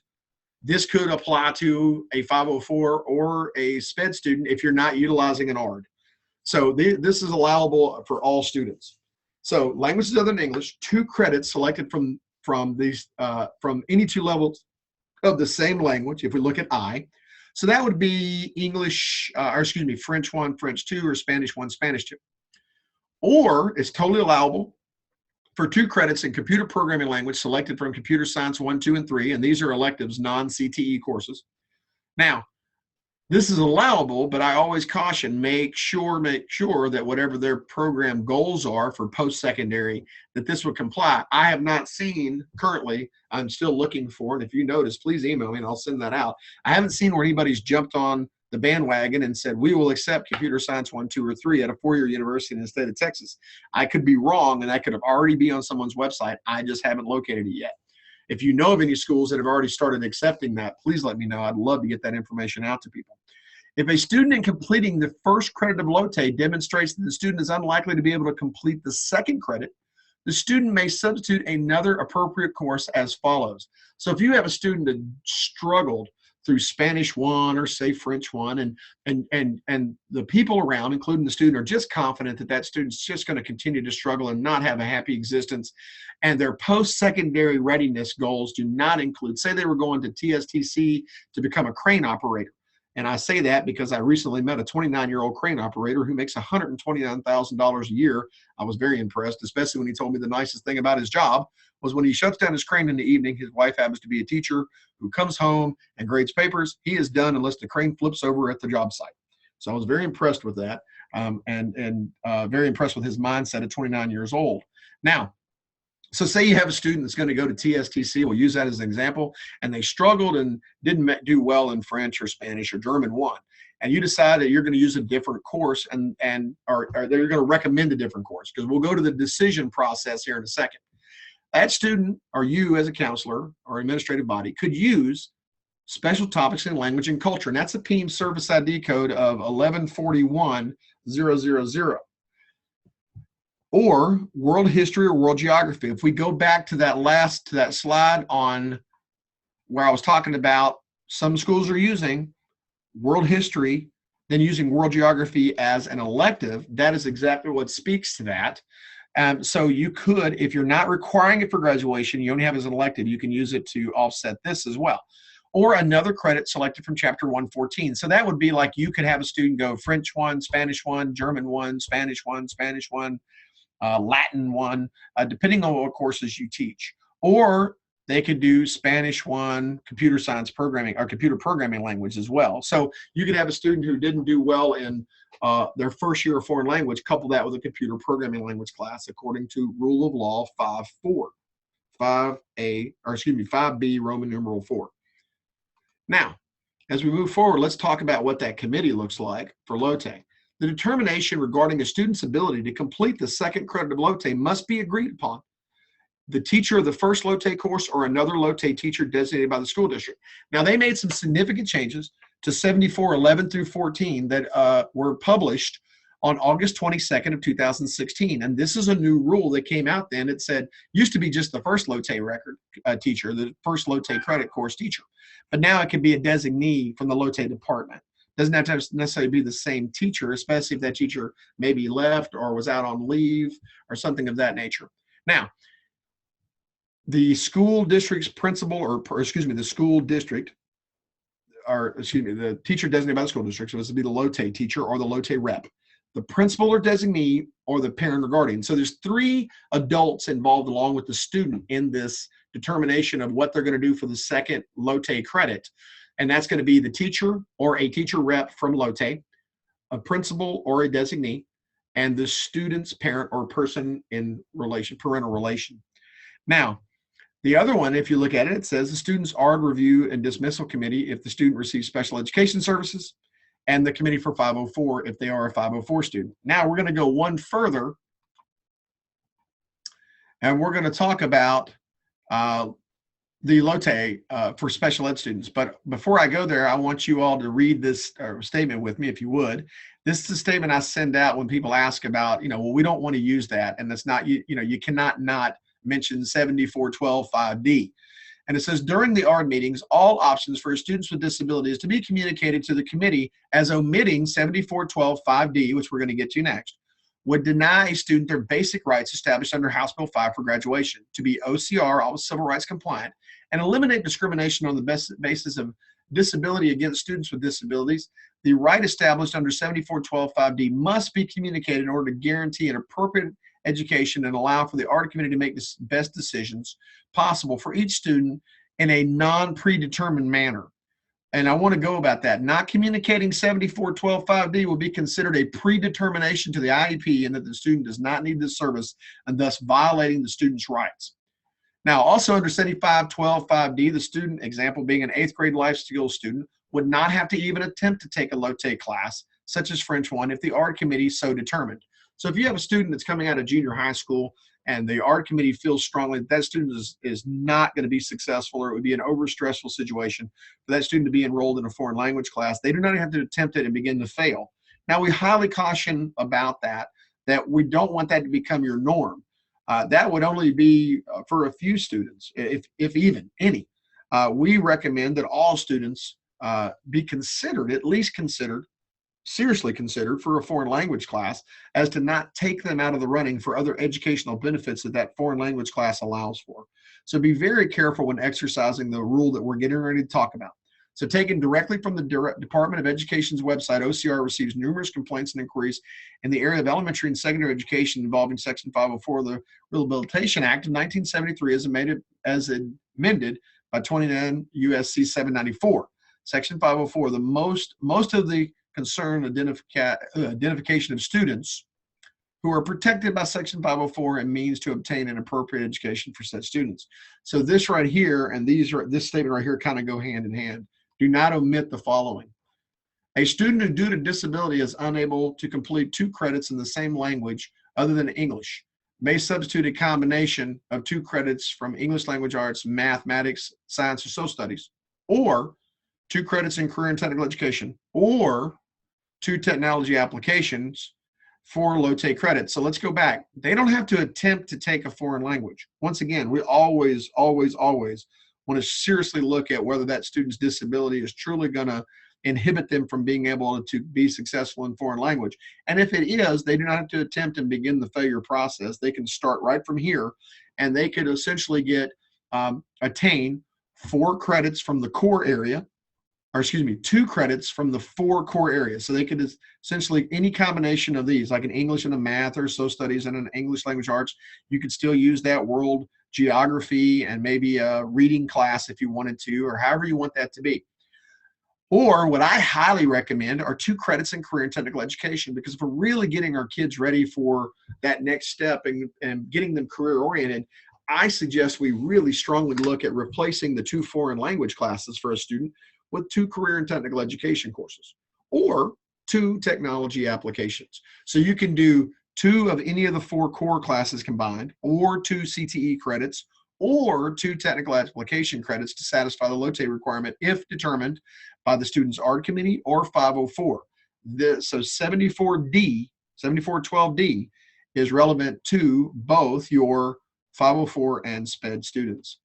this could apply to a 504 or a SPED student if you're not utilizing an ARD. So this is allowable for all students. So languages other than English, 2 credits selected from any 2 levels of the same language. If we look at I, so that would be English, French 1, French 2, or Spanish 1, Spanish 2. Or it's totally allowable for 2 credits in computer programming language selected from computer science 1, 2, and 3, and these are electives, non-CTE courses. Now, this is allowable, but I always caution, make sure that whatever their program goals are for post-secondary, that this would comply. I have not seen currently, I'm still looking for, and if you notice, please email me and I'll send that out. I haven't seen where anybody's jumped on the bandwagon and said, we will accept computer science 1, 2, or 3 at a 4-year university in the state of Texas. I could be wrong, and that could have already been on someone's website. I just haven't located it yet. If you know of any schools that have already started accepting that, please let me know. I'd love to get that information out to people. If a student in completing the first credit of LOTE demonstrates that the student is unlikely to be able to complete the second credit, the student may substitute another appropriate course as follows. So if you have a student that struggled through Spanish 1 or say French 1, and the people around, including the student, are just confident that that student's just going to continue to struggle and not have a happy existence, and their post-secondary readiness goals do not include, say they were going to TSTC to become a crane operator. And I say that because I recently met a 29-year-old crane operator who makes $129,000 a year. I was very impressed, especially when he told me the nicest thing about his job was when he shuts down his crane in the evening, his wife happens to be a teacher who comes home and grades papers. He is done unless the crane flips over at the job site. So I was very impressed with that, and very impressed with his mindset at 29 years old. Now, so say you have a student that's going to go to TSTC, we'll use that as an example, and they struggled and didn't do well in French or Spanish or German 1, and you decide that you're going to use a different course or they're going to recommend a different course, because we'll go to the decision process here in a second. That student, or you as a counselor or administrative body, could use special topics in language and culture, and that's a PEAM service ID code of 1141000. Or world history or world geography. If we go back to that slide on where I was talking about some schools are using world history, then using world geography as an elective, that is exactly what speaks to that. So you could, if you're not requiring it for graduation, you only have it as an elective, you can use it to offset this as well. Or another credit selected from chapter 114. So that would be like you could have a student go French 1, Spanish 1, German 1, Spanish 1, Spanish 1, Latin 1, depending on what courses you teach. Or they could do Spanish 1, computer science programming, or computer programming language as well. So you could have a student who didn't do well in their first year of foreign language, couple that with a computer programming language class according to Rule of Law 5B, Roman numeral 4. Now, as we move forward, let's talk about what that committee looks like for LOTE. The determination regarding a student's ability to complete the second credit of LOTE must be agreed upon. The teacher of the first LOTE course or another LOTE teacher designated by the school district. Now, they made some significant changes to 7411 through 14 that were published on August 22nd of 2016. And this is a new rule that came out then. It said, used to be just the first LOTE record teacher, the first LOTE credit course teacher. But now it can be a designee from the LOTE department. Doesn't have to necessarily be the same teacher, especially if that teacher maybe left or was out on leave or something of that nature. Now, the school district's principal, or excuse me, the school district, or excuse me, the teacher designated by the school district, so this would be the LOTE teacher or the LOTE rep, the principal or designee, or the parent or guardian. So there's 3 adults involved along with the student in this determination of what they're going to do for the second LOTE credit. And that's going to be the teacher or a teacher rep from LOTE, a principal or a designee, and the student's parent or person in relation, parental relation. Now, the other one, if you look at it, it says the student's ARD review and dismissal committee if the student receives special education services, and the committee for 504 if they are a 504 student. Now we're going to go one further, and we're going to talk about the LOTE for special ed students. But before I go there, I want you all to read this statement with me, if you would. This is a statement I send out when people ask about, well, we don't want to use that, and that's not, you cannot not mention 7412.5D. And it says, during the ARD meetings, all options for students with disabilities to be communicated to the committee as omitting 7412.5D, which we're going to get to next, would deny a student their basic rights established under House Bill 5 for graduation, to be OCR, all civil rights compliant, and eliminate discrimination on the basis of disability against students with disabilities. The right established under 7412.5D must be communicated in order to guarantee an appropriate education and allow for the ARD committee to make the best decisions possible for each student in a non-predetermined manner. And I want to go about that. Not communicating 7412.5D will be considered a predetermination to the IEP, and that the student does not need this service, and thus violating the student's rights. Now, also under 7512.5D, the student, example being an 8th grade life skills student, would not have to even attempt to take a LOTE class, such as French 1, if the ARD committee so determined. So if you have a student that's coming out of junior high school and the ARD committee feels strongly that that student is not going to be successful, or it would be an over-stressful situation for that student to be enrolled in a foreign language class, they do not have to attempt it and begin to fail. Now, we highly caution about that we don't want that to become your norm. That would only be for a few students, if even any. We recommend that all students be considered, at least considered, seriously considered for a foreign language class, as to not take them out of the running for other educational benefits that foreign language class allows for. So be very careful when exercising the rule that we're getting ready to talk about. So taken directly from the Department of Education's website, OCR receives numerous complaints and inquiries in the area of elementary and secondary education involving Section 504 of the Rehabilitation Act of 1973 as amended by 29 USC 794. Section 504, most of the concern identification of students who are protected by Section 504 and means to obtain an appropriate education for such students. So this right here and this statement right here kind of go hand in hand. Do not omit the following. A student who due to disability is unable to complete 2 credits in the same language other than English may substitute a combination of 2 credits from English language arts, mathematics, science, or social studies, or 2 credits in career and technical education, or 2 technology applications for LOTE credits. So let's go back. They don't have to attempt to take a foreign language. Once again, we always want to seriously look at whether that student's disability is truly going to inhibit them from being able to be successful in foreign language. And if it is, they do not have to attempt and begin the failure process. They can start right from here, and they could essentially attain 4 credits from the core area, or excuse me, 2 credits from the 4 core areas. So they could essentially, any combination of these, like an English and a math, or social studies and an English language arts, you could still use that world geography and maybe a reading class if you wanted to, or however you want that to be. Or what I highly recommend are 2 credits in career and technical education, because if we're really getting our kids ready for that next step and getting them career oriented, I suggest we really strongly look at replacing the 2 foreign language classes for a student with 2 career and technical education courses, or 2 technology applications. So you can do 2 of any of the 4 core classes combined, or 2 CTE credits, or 2 technical application credits to satisfy the LOTE requirement if determined by the student's ARD committee or 504. So 74D, 7412D is relevant to both your 504 and SPED students.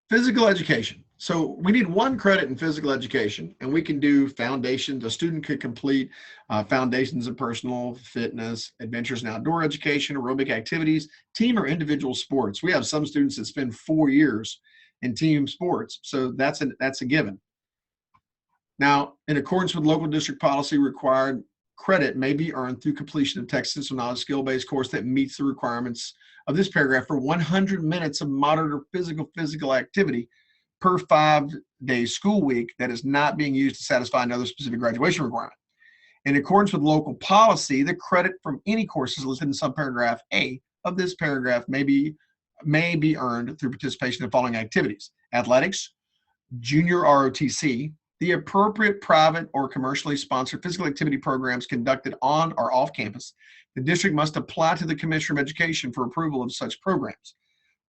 Physical education. So we need 1 credit in physical education, and we can do foundations. A student could complete foundations of personal fitness, adventures in outdoor education, aerobic activities, team or individual sports. We have some students that spend 4 years in team sports, so that's a given. Now, in accordance with local district policy, required credit may be earned through completion of Texas or non-skill-based course that meets the requirements of this paragraph for 100 minutes of moderate or physical activity per 5-day school week that is not being used to satisfy another specific graduation requirement. In accordance with local policy, the credit from any courses listed in subparagraph A of this paragraph may be earned through participation in the following activities: athletics, junior ROTC, the appropriate private or commercially sponsored physical activity programs conducted on or off campus. The district must apply to the Commissioner of Education for approval of such programs,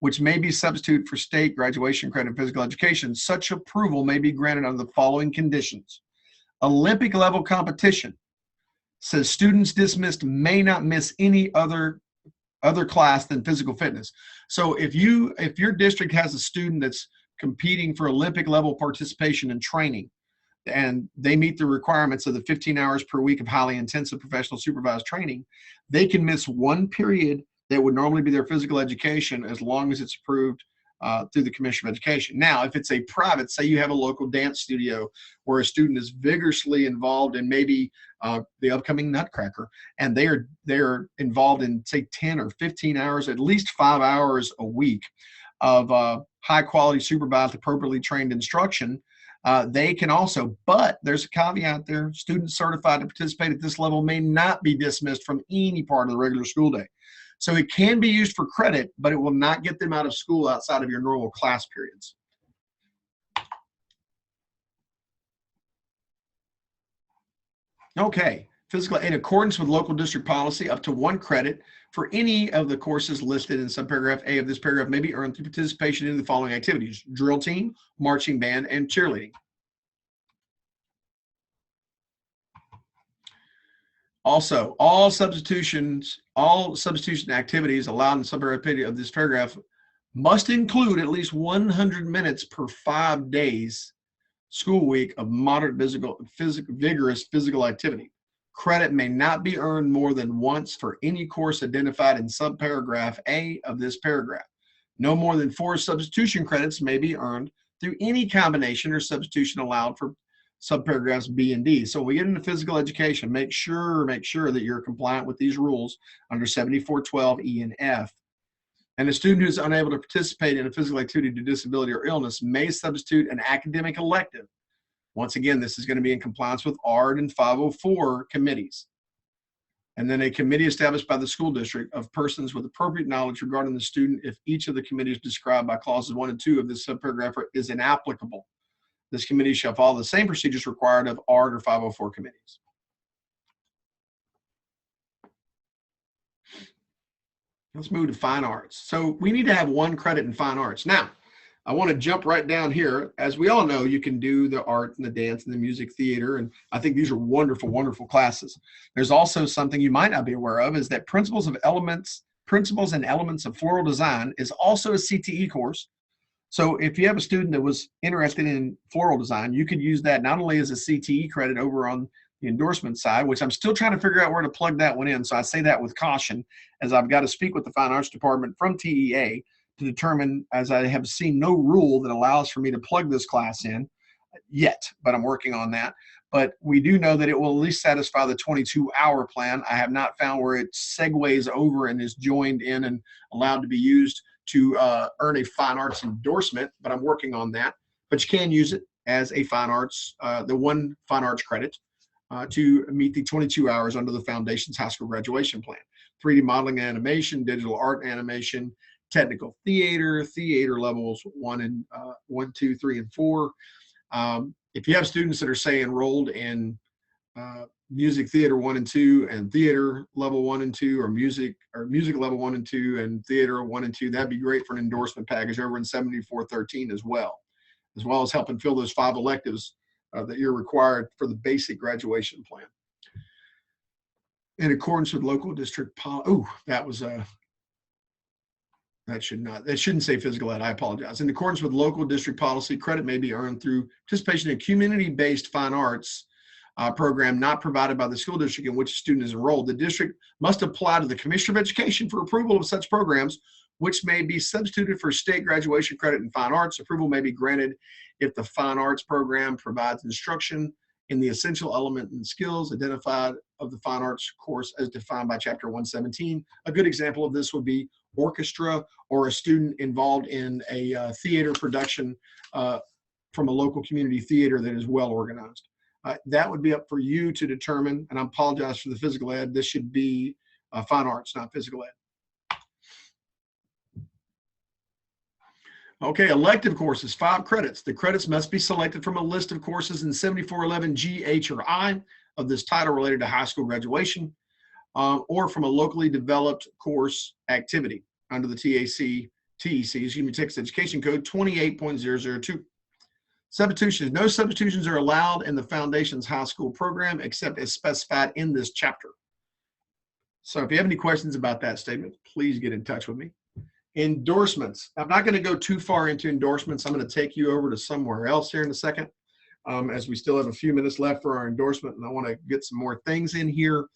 which may be substitute for state graduation credit in physical education. Such approval may be granted under the following conditions. Olympic level competition says students dismissed may not miss any other class than physical fitness. So if your district has a student that's competing for Olympic level participation and training, and they meet the requirements of the 15 hours per week of highly intensive professional supervised training, they can miss 1 period that would normally be their physical education as long as it's approved through the Commissioner of Education. Now, if it's a private, say you have a local dance studio where a student is vigorously involved in maybe the upcoming Nutcracker, and they're involved in, say, 10 or 15 hours, at least 5 hours a week of high quality supervised, appropriately trained instruction, they can also, but there's a caveat there: students certified to participate at this level may not be dismissed from any part of the regular school day. So it can be used for credit, but it will not get them out of school outside of your normal class periods. Okay, physical, in accordance with local district policy, up to 1 credit for any of the courses listed in subparagraph A of this paragraph may be earned through participation in the following activities: drill team, marching band, and cheerleading. Also, all substitution activities allowed in subparagraph of this paragraph must include at least 100 minutes per 5 days school week of moderate vigorous physical activity. Credit may not be earned more than once for any course identified in subparagraph A of this paragraph. No more than 4 substitution credits may be earned through any combination or substitution allowed for subparagraphs B and D. So when we get into physical education, make sure that you're compliant with these rules under 7412 E and F. And a student who is unable to participate in a physical activity due to disability or illness may substitute an academic elective. Once again, this is going to be in compliance with ARD and 504 committees. And then a committee established by the school district of persons with appropriate knowledge regarding the student if each of the committees described by clauses 1 and 2 of this subparagraph is inapplicable. This committee shall follow the same procedures required of ARD or 504 committees. Let's move to fine arts. So we need to have 1 credit in fine arts. Now, I want to jump right down here. As we all know, you can do the art and the dance and the music theater, and I think these are wonderful, wonderful classes. There's also something you might not be aware of, is that Principles and Elements of Floral Design is also a CTE course. So if you have a student that was interested in floral design, you could use that not only as a CTE credit over on the endorsement side, which I'm still trying to figure out where to plug that one in. So I say that with caution, as I've got to speak with the Fine Arts Department from TEA to determine, as I have seen no rule that allows for me to plug this class in yet, but I'm working on that. But we do know that it will at least satisfy the 22-hour plan. I have not found where it segues over and is joined in and allowed to be used to earn a fine arts endorsement, but I'm working on that. But you can use it as a fine arts, the 1 fine arts credit to meet the 22 hours under the Foundations High School Graduation Plan. 3D modeling and animation, digital art animation, technical theater, theater levels 1, 2, 3, and 4. If you have students that are, say, enrolled in music theater 1 and 2 and theater level 1 and 2, or music level 1 and 2 and theater 1 and 2, that'd be great for an endorsement package over in 7413 as well as helping fill those 5 electives that you're required for the basic graduation plan. In accordance with local district policy, that shouldn't say physical ed, I apologize. In accordance with local district policy, credit may be earned through participation in a community-based fine arts program not provided by the school district in which a student is enrolled. The district must apply to the Commissioner of Education for approval of such programs, which may be substituted for state graduation credit in fine arts. Approval may be granted if the fine arts program provides instruction in the essential element and skills identified of the fine arts course as defined by Chapter 117. A good example of this would be orchestra, or a student involved in a theater production from a local community theater that is well organized. That would be up for you to determine, and I apologize for the physical ed. This should be fine arts, not physical ed. Okay, elective courses, 5 credits. The credits must be selected from a list of courses in 7411 G, H, or I of this title related to high school graduation, or from a locally developed course activity under the TEC, Texas Education Code 28.002. Substitutions. No substitutions are allowed in the Foundations High School program except as specified in this chapter. So if you have any questions about that statement, please get in touch with me. Endorsements. I'm not going to go too far into endorsements. I'm going to take you over to somewhere else here in a second, as we still have a few minutes left for our endorsement, and I want to get some more things in here.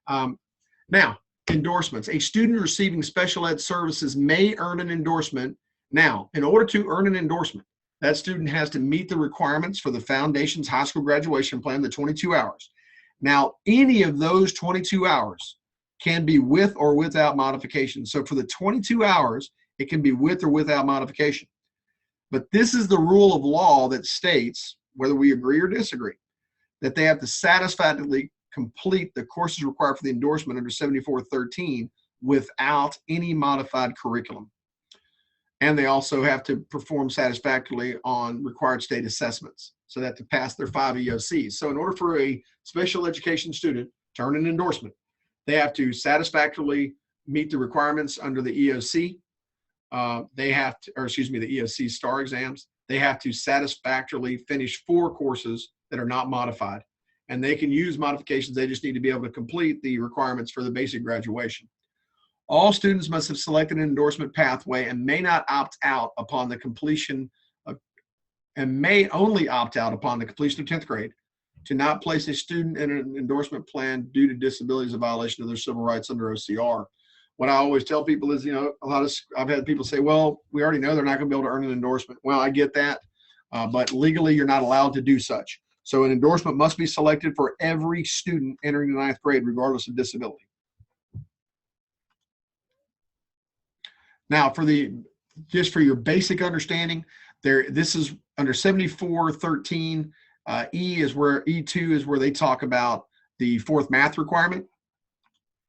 Now, endorsements. A student receiving special ed services may earn an endorsement. Now, in order to earn an endorsement, that student has to meet the requirements for the Foundations High School graduation plan, the 22 hours. Now, any of those 22 hours can be with or without modification. So for the 22 hours, it can be with or without modification. But this is the rule of law that states, whether we agree or disagree, that they have to satisfactorily complete the courses required for the endorsement under 7413 without any modified curriculum. And they also have to perform satisfactorily on required state assessments, so that to pass their 5 EOCs. So in order for a special education student to earn an endorsement, they have to satisfactorily meet the requirements under the EOC. They have to, or excuse me, the EOC STAR exams. They have to satisfactorily finish 4 courses that are not modified. And they can use modifications. They just need to be able to complete the requirements for the basic graduation. All students must have selected an endorsement pathway and may not opt out upon the completion of, and may only opt out upon the completion of 10th grade. To not place a student in an endorsement plan due to disabilities, a violation of their civil rights under OCR. What I always tell people is, I've had people say, well, we already know they're not going to be able to earn an endorsement. Well, I get that, but legally you're not allowed to do such. So an endorsement must be selected for every student entering the 9th grade, regardless of disability. Now, just for your basic understanding, this is under 7413. E2 is where they talk about the 4th math requirement,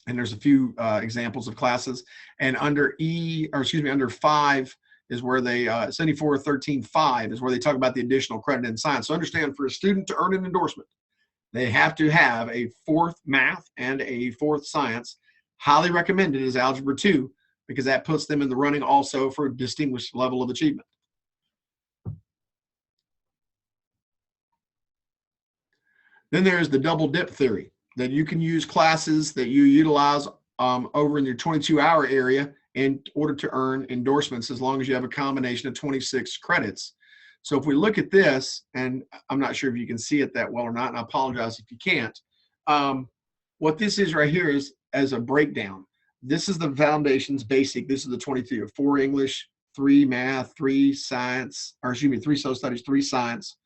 and there's a few examples of classes. And under under 5 is where they 7413.5 is where they talk about the additional credit in science. So understand, for a student to earn an endorsement, they have to have a 4th math and a 4th science. Highly recommended is Algebra 2, because that puts them in the running also for a distinguished level of achievement. Then there's the double dip theory, that you can use classes that you utilize over in your 22-hour area in order to earn endorsements, as long as you have a combination of 26 credits. So if we look at this, and I'm not sure if you can see it that well or not, and I apologize if you can't. What this is right here is as a breakdown. This is the Foundations basic. This is the 22, 4 English, 3 math, 3 science, or excuse me, 3 social studies, 3 science,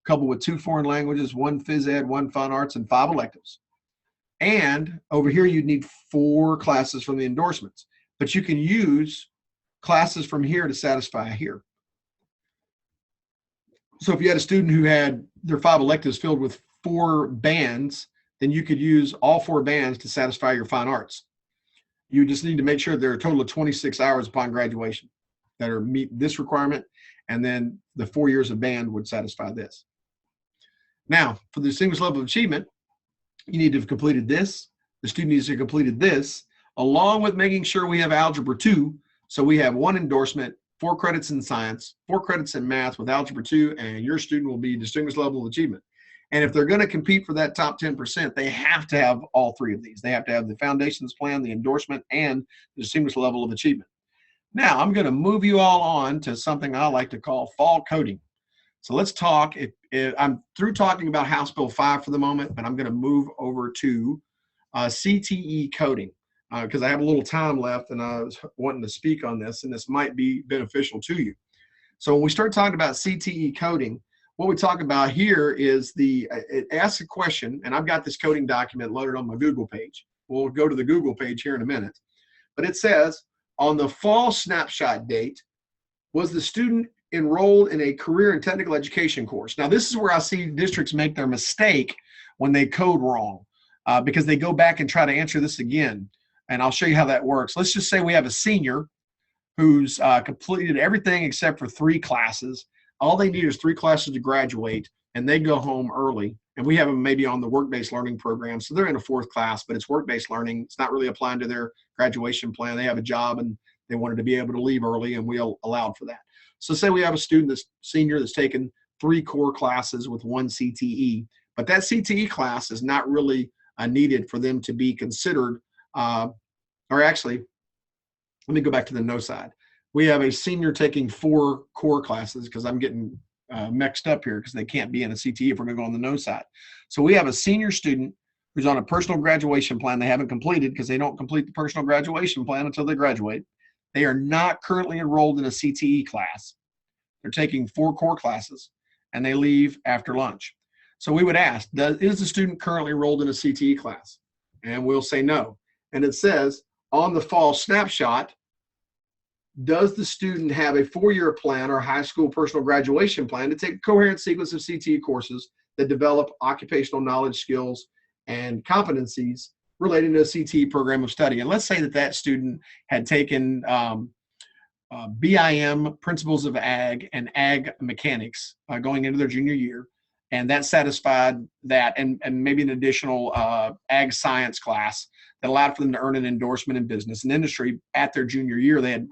coupled with 2 foreign languages, 1 phys ed, 1 fine arts, and 5 electives. And over here, you'd need 4 classes from the endorsements, but you can use classes from here to satisfy here. So if you had a student who had their 5 electives filled with 4 bands, then you could use all 4 bands to satisfy your fine arts. You just need to make sure there are a total of 26 hours upon graduation that are meet this requirement, and then the 4 years of band would satisfy this. Now, for the distinguished level of achievement, you need to have completed this. The student needs to have completed this, along with making sure we have Algebra 2. So we have 1 endorsement, 4 credits in science, 4 credits in math with Algebra 2, and your student will be distinguished level of achievement. And if they're going to compete for that top 10%, they have to have all three of these. They have to have the foundations plan, the endorsement, and the distinguished level of achievement. Now, I'm going to move you all on to something I like to call fall coding. So let's talk. I'm through talking about House Bill 5 for the moment, but I'm going to move over to CTE coding because I have a little time left and I was wanting to speak on this, and this might be beneficial to you. So when we start talking about CTE coding, what we talk about here is it asks a question, and I've got this coding document loaded on my Google page. We'll go to the Google page here in a minute. But it says, on the fall snapshot date, was the student enrolled in a career and technical education course? Now, this is where I see districts make their mistake when they code wrong because they go back and try to answer this again. And I'll show you how that works. Let's just say we have a senior who's completed everything except for 3 classes. All they need is 3 classes to graduate, and they go home early. And we have them maybe on the work-based learning program. So they're in a 4th class, but it's work-based learning. It's not really applying to their graduation plan. They have a job and they wanted to be able to leave early, and we allowed for that. So say we have a student that's senior that's taken 3 core classes with 1 CTE, but that CTE class is not really needed for them to be considered, or actually, let me go back to the no side. We have a senior taking 4 core classes because I'm getting mixed up here because they can't be in a CTE if we're going to go on the no side. So we have a senior student who's on a personal graduation plan they haven't completed because they don't complete the personal graduation plan until they graduate. They are not currently enrolled in a CTE class. They're taking 4 core classes and they leave after lunch. So we would ask, is the student currently enrolled in a CTE class? And we'll say no. And it says on the fall snapshot, does the student have a 4-year plan or high school personal graduation plan to take a coherent sequence of CTE courses that develop occupational knowledge, skills, and competencies relating to a CTE program of study? And let's say that student had taken BIM, Principles of Ag, and Ag Mechanics going into their junior year, and that satisfied that, and maybe an additional Ag Science class that allowed for them to earn an endorsement in business and industry at their junior year. They had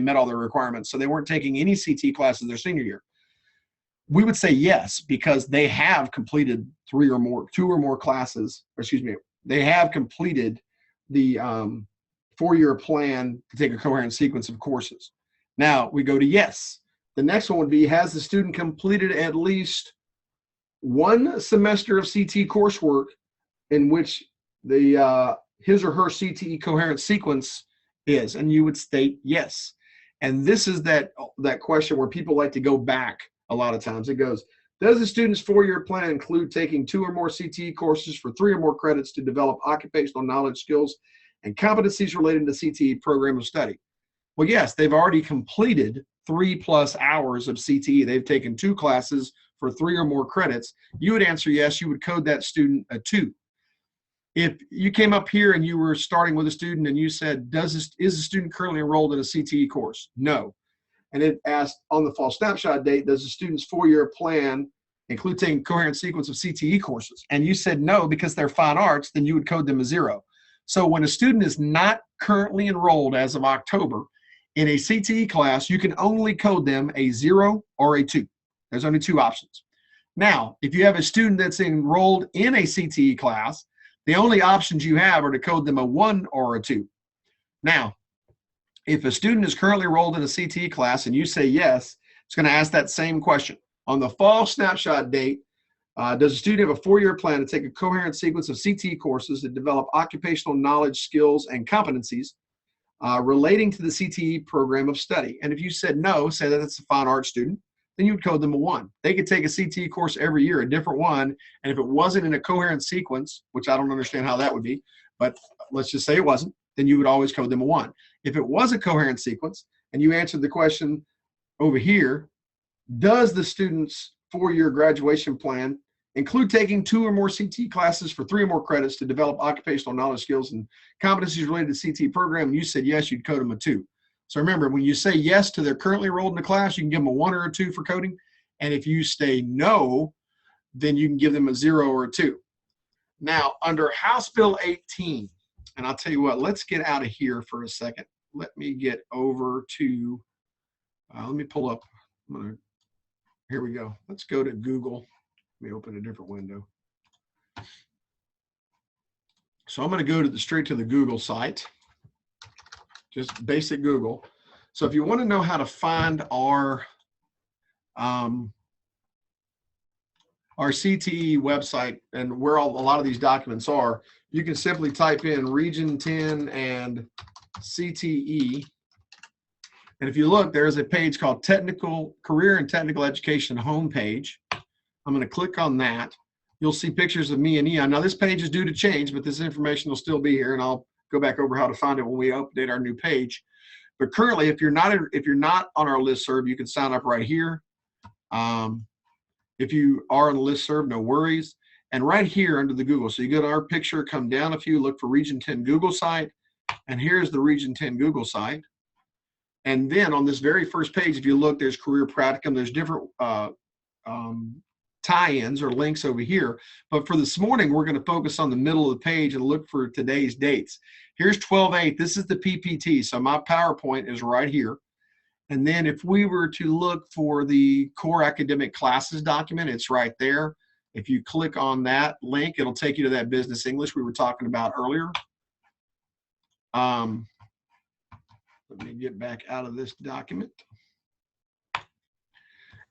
met all their requirements, so they weren't taking any CTE classes their senior year. We would say yes, because they have completed 2 or more classes, or excuse me, they have completed the 4-year plan to take a coherent sequence of courses. Now we go to yes. The next one would be, has the student completed at least 1 semester of CTE coursework in which his or her CTE coherent sequence is? And you would state yes. And this is that question where people like to go back a lot of times. It goes, does the student's 4-year plan include taking 2 or more CTE courses for 3 or more credits to develop occupational knowledge, skills, and competencies related to CTE program of study? Well, yes, they've already completed 3+ hours of CTE. They've taken 2 classes for 3 or more credits. You would answer yes. You would code that student a 2. If you came up here and you were starting with a student and you said, is the student currently enrolled in a CTE course? No. And it asked, on the fall snapshot date, does the student's 4-year plan include taking a coherent sequence of CTE courses? And you said no because they're fine arts, then you would code them a 0. So when a student is not currently enrolled as of October in a CTE class, you can only code them a 0 or a 2. There's only 2 options. Now, if you have a student that's enrolled in a CTE class, the only options you have are to code them a 1 or a 2. Now, if a student is currently enrolled in a CTE class and you say yes, it's going to ask that same question. On the fall snapshot date, does the student have a 4-year plan to take a coherent sequence of CTE courses that develop occupational knowledge, skills, and competencies relating to the CTE program of study? And if you said no, say that it's a fine arts student, then you would code them a 1. They could take a CTE course every year, a different one, and if it wasn't in a coherent sequence, which I don't understand how that would be, but let's just say it wasn't, then you would always code them a 1. If it was a coherent sequence, and you answered the question over here, does the student's 4-year graduation plan include taking 2 or more CTE classes for 3 or more credits to develop occupational knowledge, skills, and competencies related to CTE program? And you said yes, you'd code them a 2. So remember, when you say yes to they're currently enrolled in the class, you can give them a 1 or a 2 for coding. And if you say no, then you can give them a 0 or a 2. Now, under House Bill 18, and I'll tell you what, let's get out of here for a second. Let me get over to, let me pull up, here we go. Let's go to Google. me open a different window. So I'm going to go straight to the Google site, just basic Google. So if you want to know how to find our CTE website and where a lot of these documents are, you can simply type in Region 10 and CTE. And if you look, there's a page called Technical Career and Technical Education homepage. I'm going to click on that. You'll see pictures of me and Eon. Now this page is due to change, but this information will still be here, and I'll go back over how to find it when we update our new page. But currently, if you're not on our listserv, you can sign up right here. If you are on the listserv, no worries. And right here under the Google, so you go to our picture, come down a few, look for Region 10 Google site, and here's the Region 10 Google site. And then on this very first page, if you look, there's Career Practicum. There's different tie-ins or links over here. But for this morning, we're going to focus on the middle of the page and look for today's dates. Here's 12/8. This is the PPT. So my PowerPoint is right here. And then if we were to look for the core academic classes document, it's right there. If you click on that link, it'll take you to that business English we were talking about earlier. Let me get back out of this document.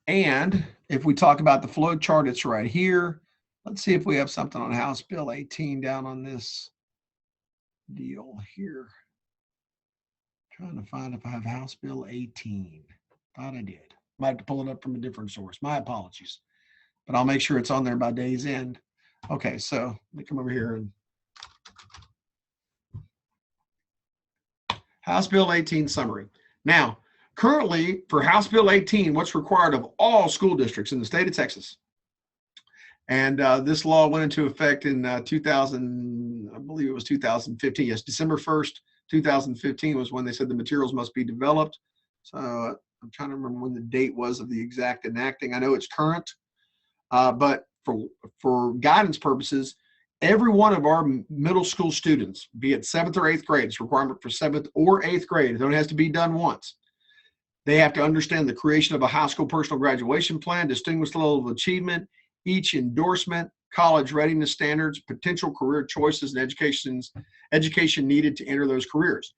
And if we talk about the flow chart, it's right here. Let's see if we have something on House Bill 18 down on this deal here. Trying to find if I have House Bill 18. Thought I did. Might have to pull it up from a different source. My apologies. But I'll make sure it's on there by day's end. Okay, so let me come over here and House Bill 18 summary. Now, currently for House Bill 18, what's required of all school districts in the state of Texas, and this law went into effect in 2000, I believe it was 2015. Yes, December 1st, 2015 was when they said the materials must be developed. So I'm trying to remember when the date was of the exact enacting. I know it's current, but for guidance purposes, every one of our middle school students, be it 7th or 8th grade, it's a requirement for 7th or 8th grade. It only has to be done once. They have to understand the creation of a high school personal graduation plan, distinguished level of achievement, each endorsement, college readiness standards, potential career choices, and education needed to enter those careers.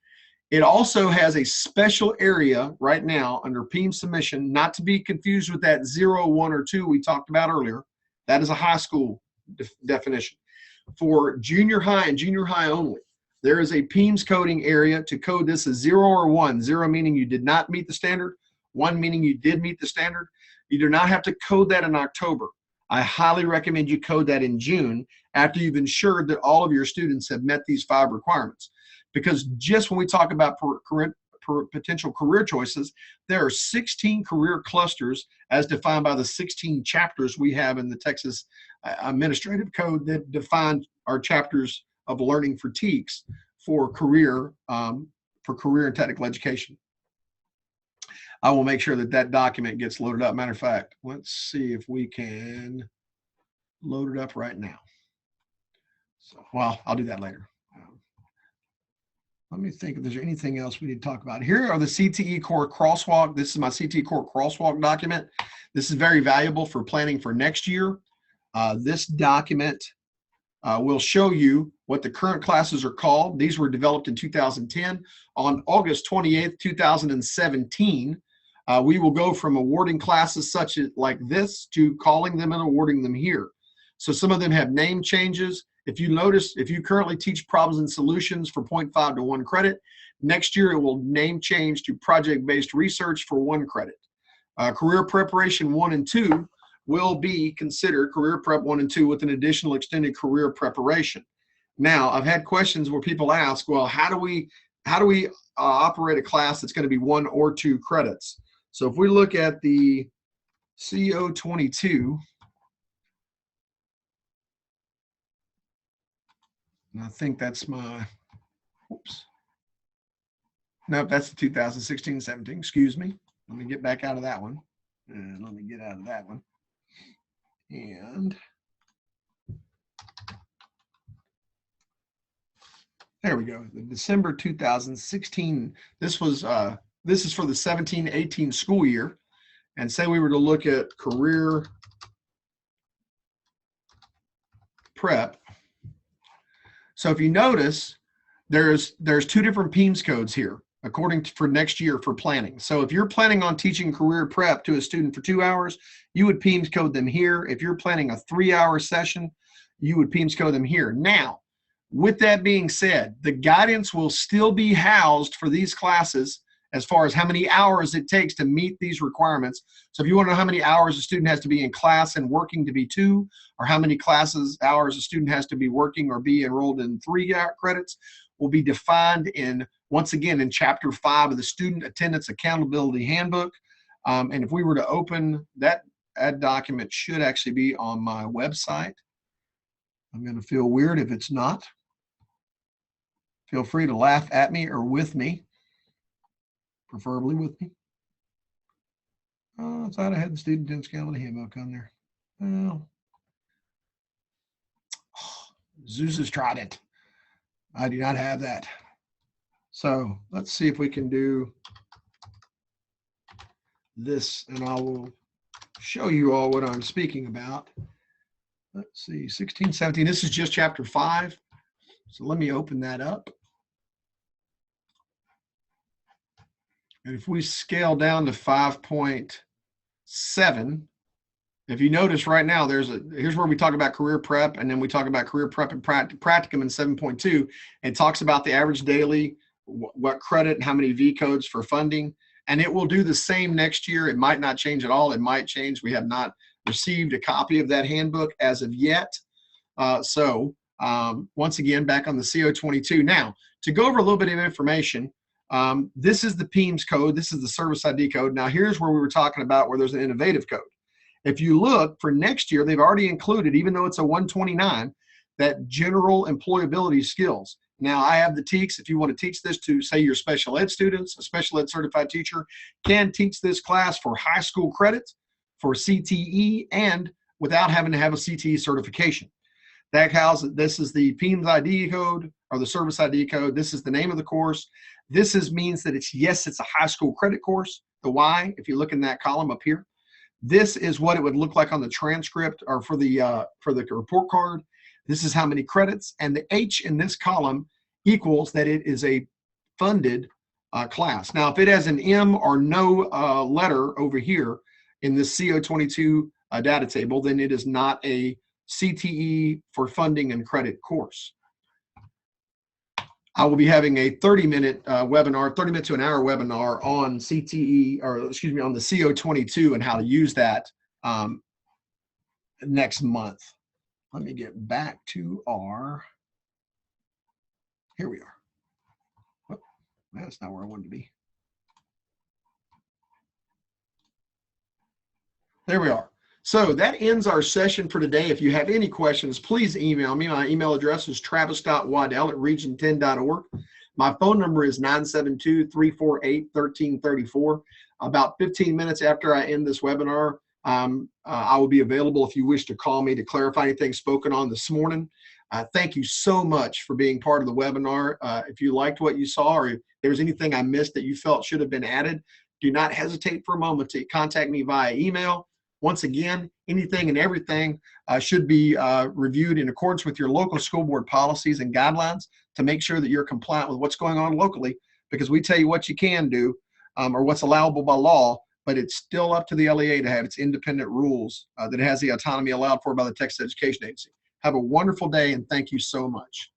It also has a special area right now under PEEM submission, not to be confused with that 0, 1, or 2 we talked about earlier. That is a high school definition. For junior high and junior high only, there is a PEEMS coding area to code this as 0 or 1. 0 meaning you did not meet the standard, 1 meaning you did meet the standard. You do not have to code that in October. I highly recommend you code that in June after you've ensured that all of your students have met these 5 requirements. Because just when we talk about potential career choices, there are 16 career clusters as defined by the 16 chapters we have in the Texas Administrative Code that define our chapters of learning for TEKS for career and technical education. I will make sure that that document gets loaded up. Matter of fact, let's see if we can load it up right now. So, well, I'll do that later. Let me think if there's anything else we need to talk about. Here are the CTE Core Crosswalk. This is my CTE Core Crosswalk document. This is very valuable for planning for next year. This document will show you what the current classes are called. These were developed in 2010. On August 28th, 2017, we will go from awarding classes such as like this to calling them and awarding them here. So some of them have name changes. If you notice, if you currently teach problems and solutions for 0.5 to 1 credit, next year it will name change to project-based research for 1 credit. Career preparation 1 and 2 will be considered career prep 1 and 2 with an additional extended career preparation. Now, I've had questions where people ask, well, how do we operate a class that's going to be 1 or 2 credits? So if we look at the CO22, and I think that's my, oops. Nope, that's the 2016-17, excuse me. Let me get back out of that one. And let me get out of that one. And there we go. The December 2016, this is for the 17-18 school year. And say we were to look at career prep. So if you notice, there's two different PEMS codes here according to for next year for planning. So if you're planning on teaching career prep to a student for 2 hours, you would PEMS code them here. If you're planning a 3-hour session, you would PEMS code them here. Now, with that being said, the guidance will still be housed for these classes as far as how many hours it takes to meet these requirements. So if you want to know how many hours a student has to be in class and working to be 2, or how many hours a student has to be working or be enrolled in 3 credits, will be defined in, once again, in Chapter 5 of the Student Attendance Accountability Handbook. And if we were to open that document, should actually be on my website. I'm going to feel weird if it's not. Feel free to laugh at me or with me, preferably with me. Oh, I thought I had the Student Attendance Accountability Handbook on there. Well, Zeus has tried it. I do not have that. So let's see if we can do this, and I will show you all what I'm speaking about. Let's see, 16, 17. This is just Chapter 5. So let me open that up. And if we scale down to 5.7, if you notice right now, here's where we talk about career prep, and then we talk about career prep and practicum in 7.2. It talks about the average daily, what credit and how many V codes for funding. And it will do the same next year. It might not change at all. It might change. We have not received a copy of that handbook as of yet. Once again, back on the CO22. Now, to go over a little bit of information, this is the PEMS code. This is the service ID code. Now, here's where we were talking about where there's an innovative code. If you look for next year, they've already included, even though it's a 129, that general employability skills. Now, I have the TEKS. If you want to teach this to, say, your special ed students, a special ed certified teacher can teach this class for high school credits, for CTE, and without having to have a CTE certification. This is the PEMS ID code, or the service ID code. This is the name of the course. This means that it's a high school credit course. The Y, if you look in that column up here, this is what it would look like on the transcript or for the report card. This is how many credits, and the H in this column equals that it is a funded class. Now, if it has an M or no letter over here in this CO22 data table, then it is not a CTE for funding and credit course. I will be having a 30-minute webinar, 30 minute to an hour webinar on CTE, or excuse me, on the CO22 and how to use that next month. Let me get back to here we are. Oh, that's not where I wanted to be. There we are. So that ends our session for today. If you have any questions, please email me. My email address is travis.waddell@region10.org. My phone number is 972-348-1334. About 15 minutes after I end this webinar, I will be available if you wish to call me to clarify anything spoken on this morning. Thank you so much for being part of the webinar. If you liked what you saw, or if there's anything I missed that you felt should have been added, do not hesitate for a moment to contact me via email. Once again, anything and everything should be reviewed in accordance with your local school board policies and guidelines to make sure that you're compliant with what's going on locally, because we tell you what you can do or what's allowable by law, but it's still up to the LEA to have its independent rules that it has the autonomy allowed for by the Texas Education Agency. Have a wonderful day, and thank you so much.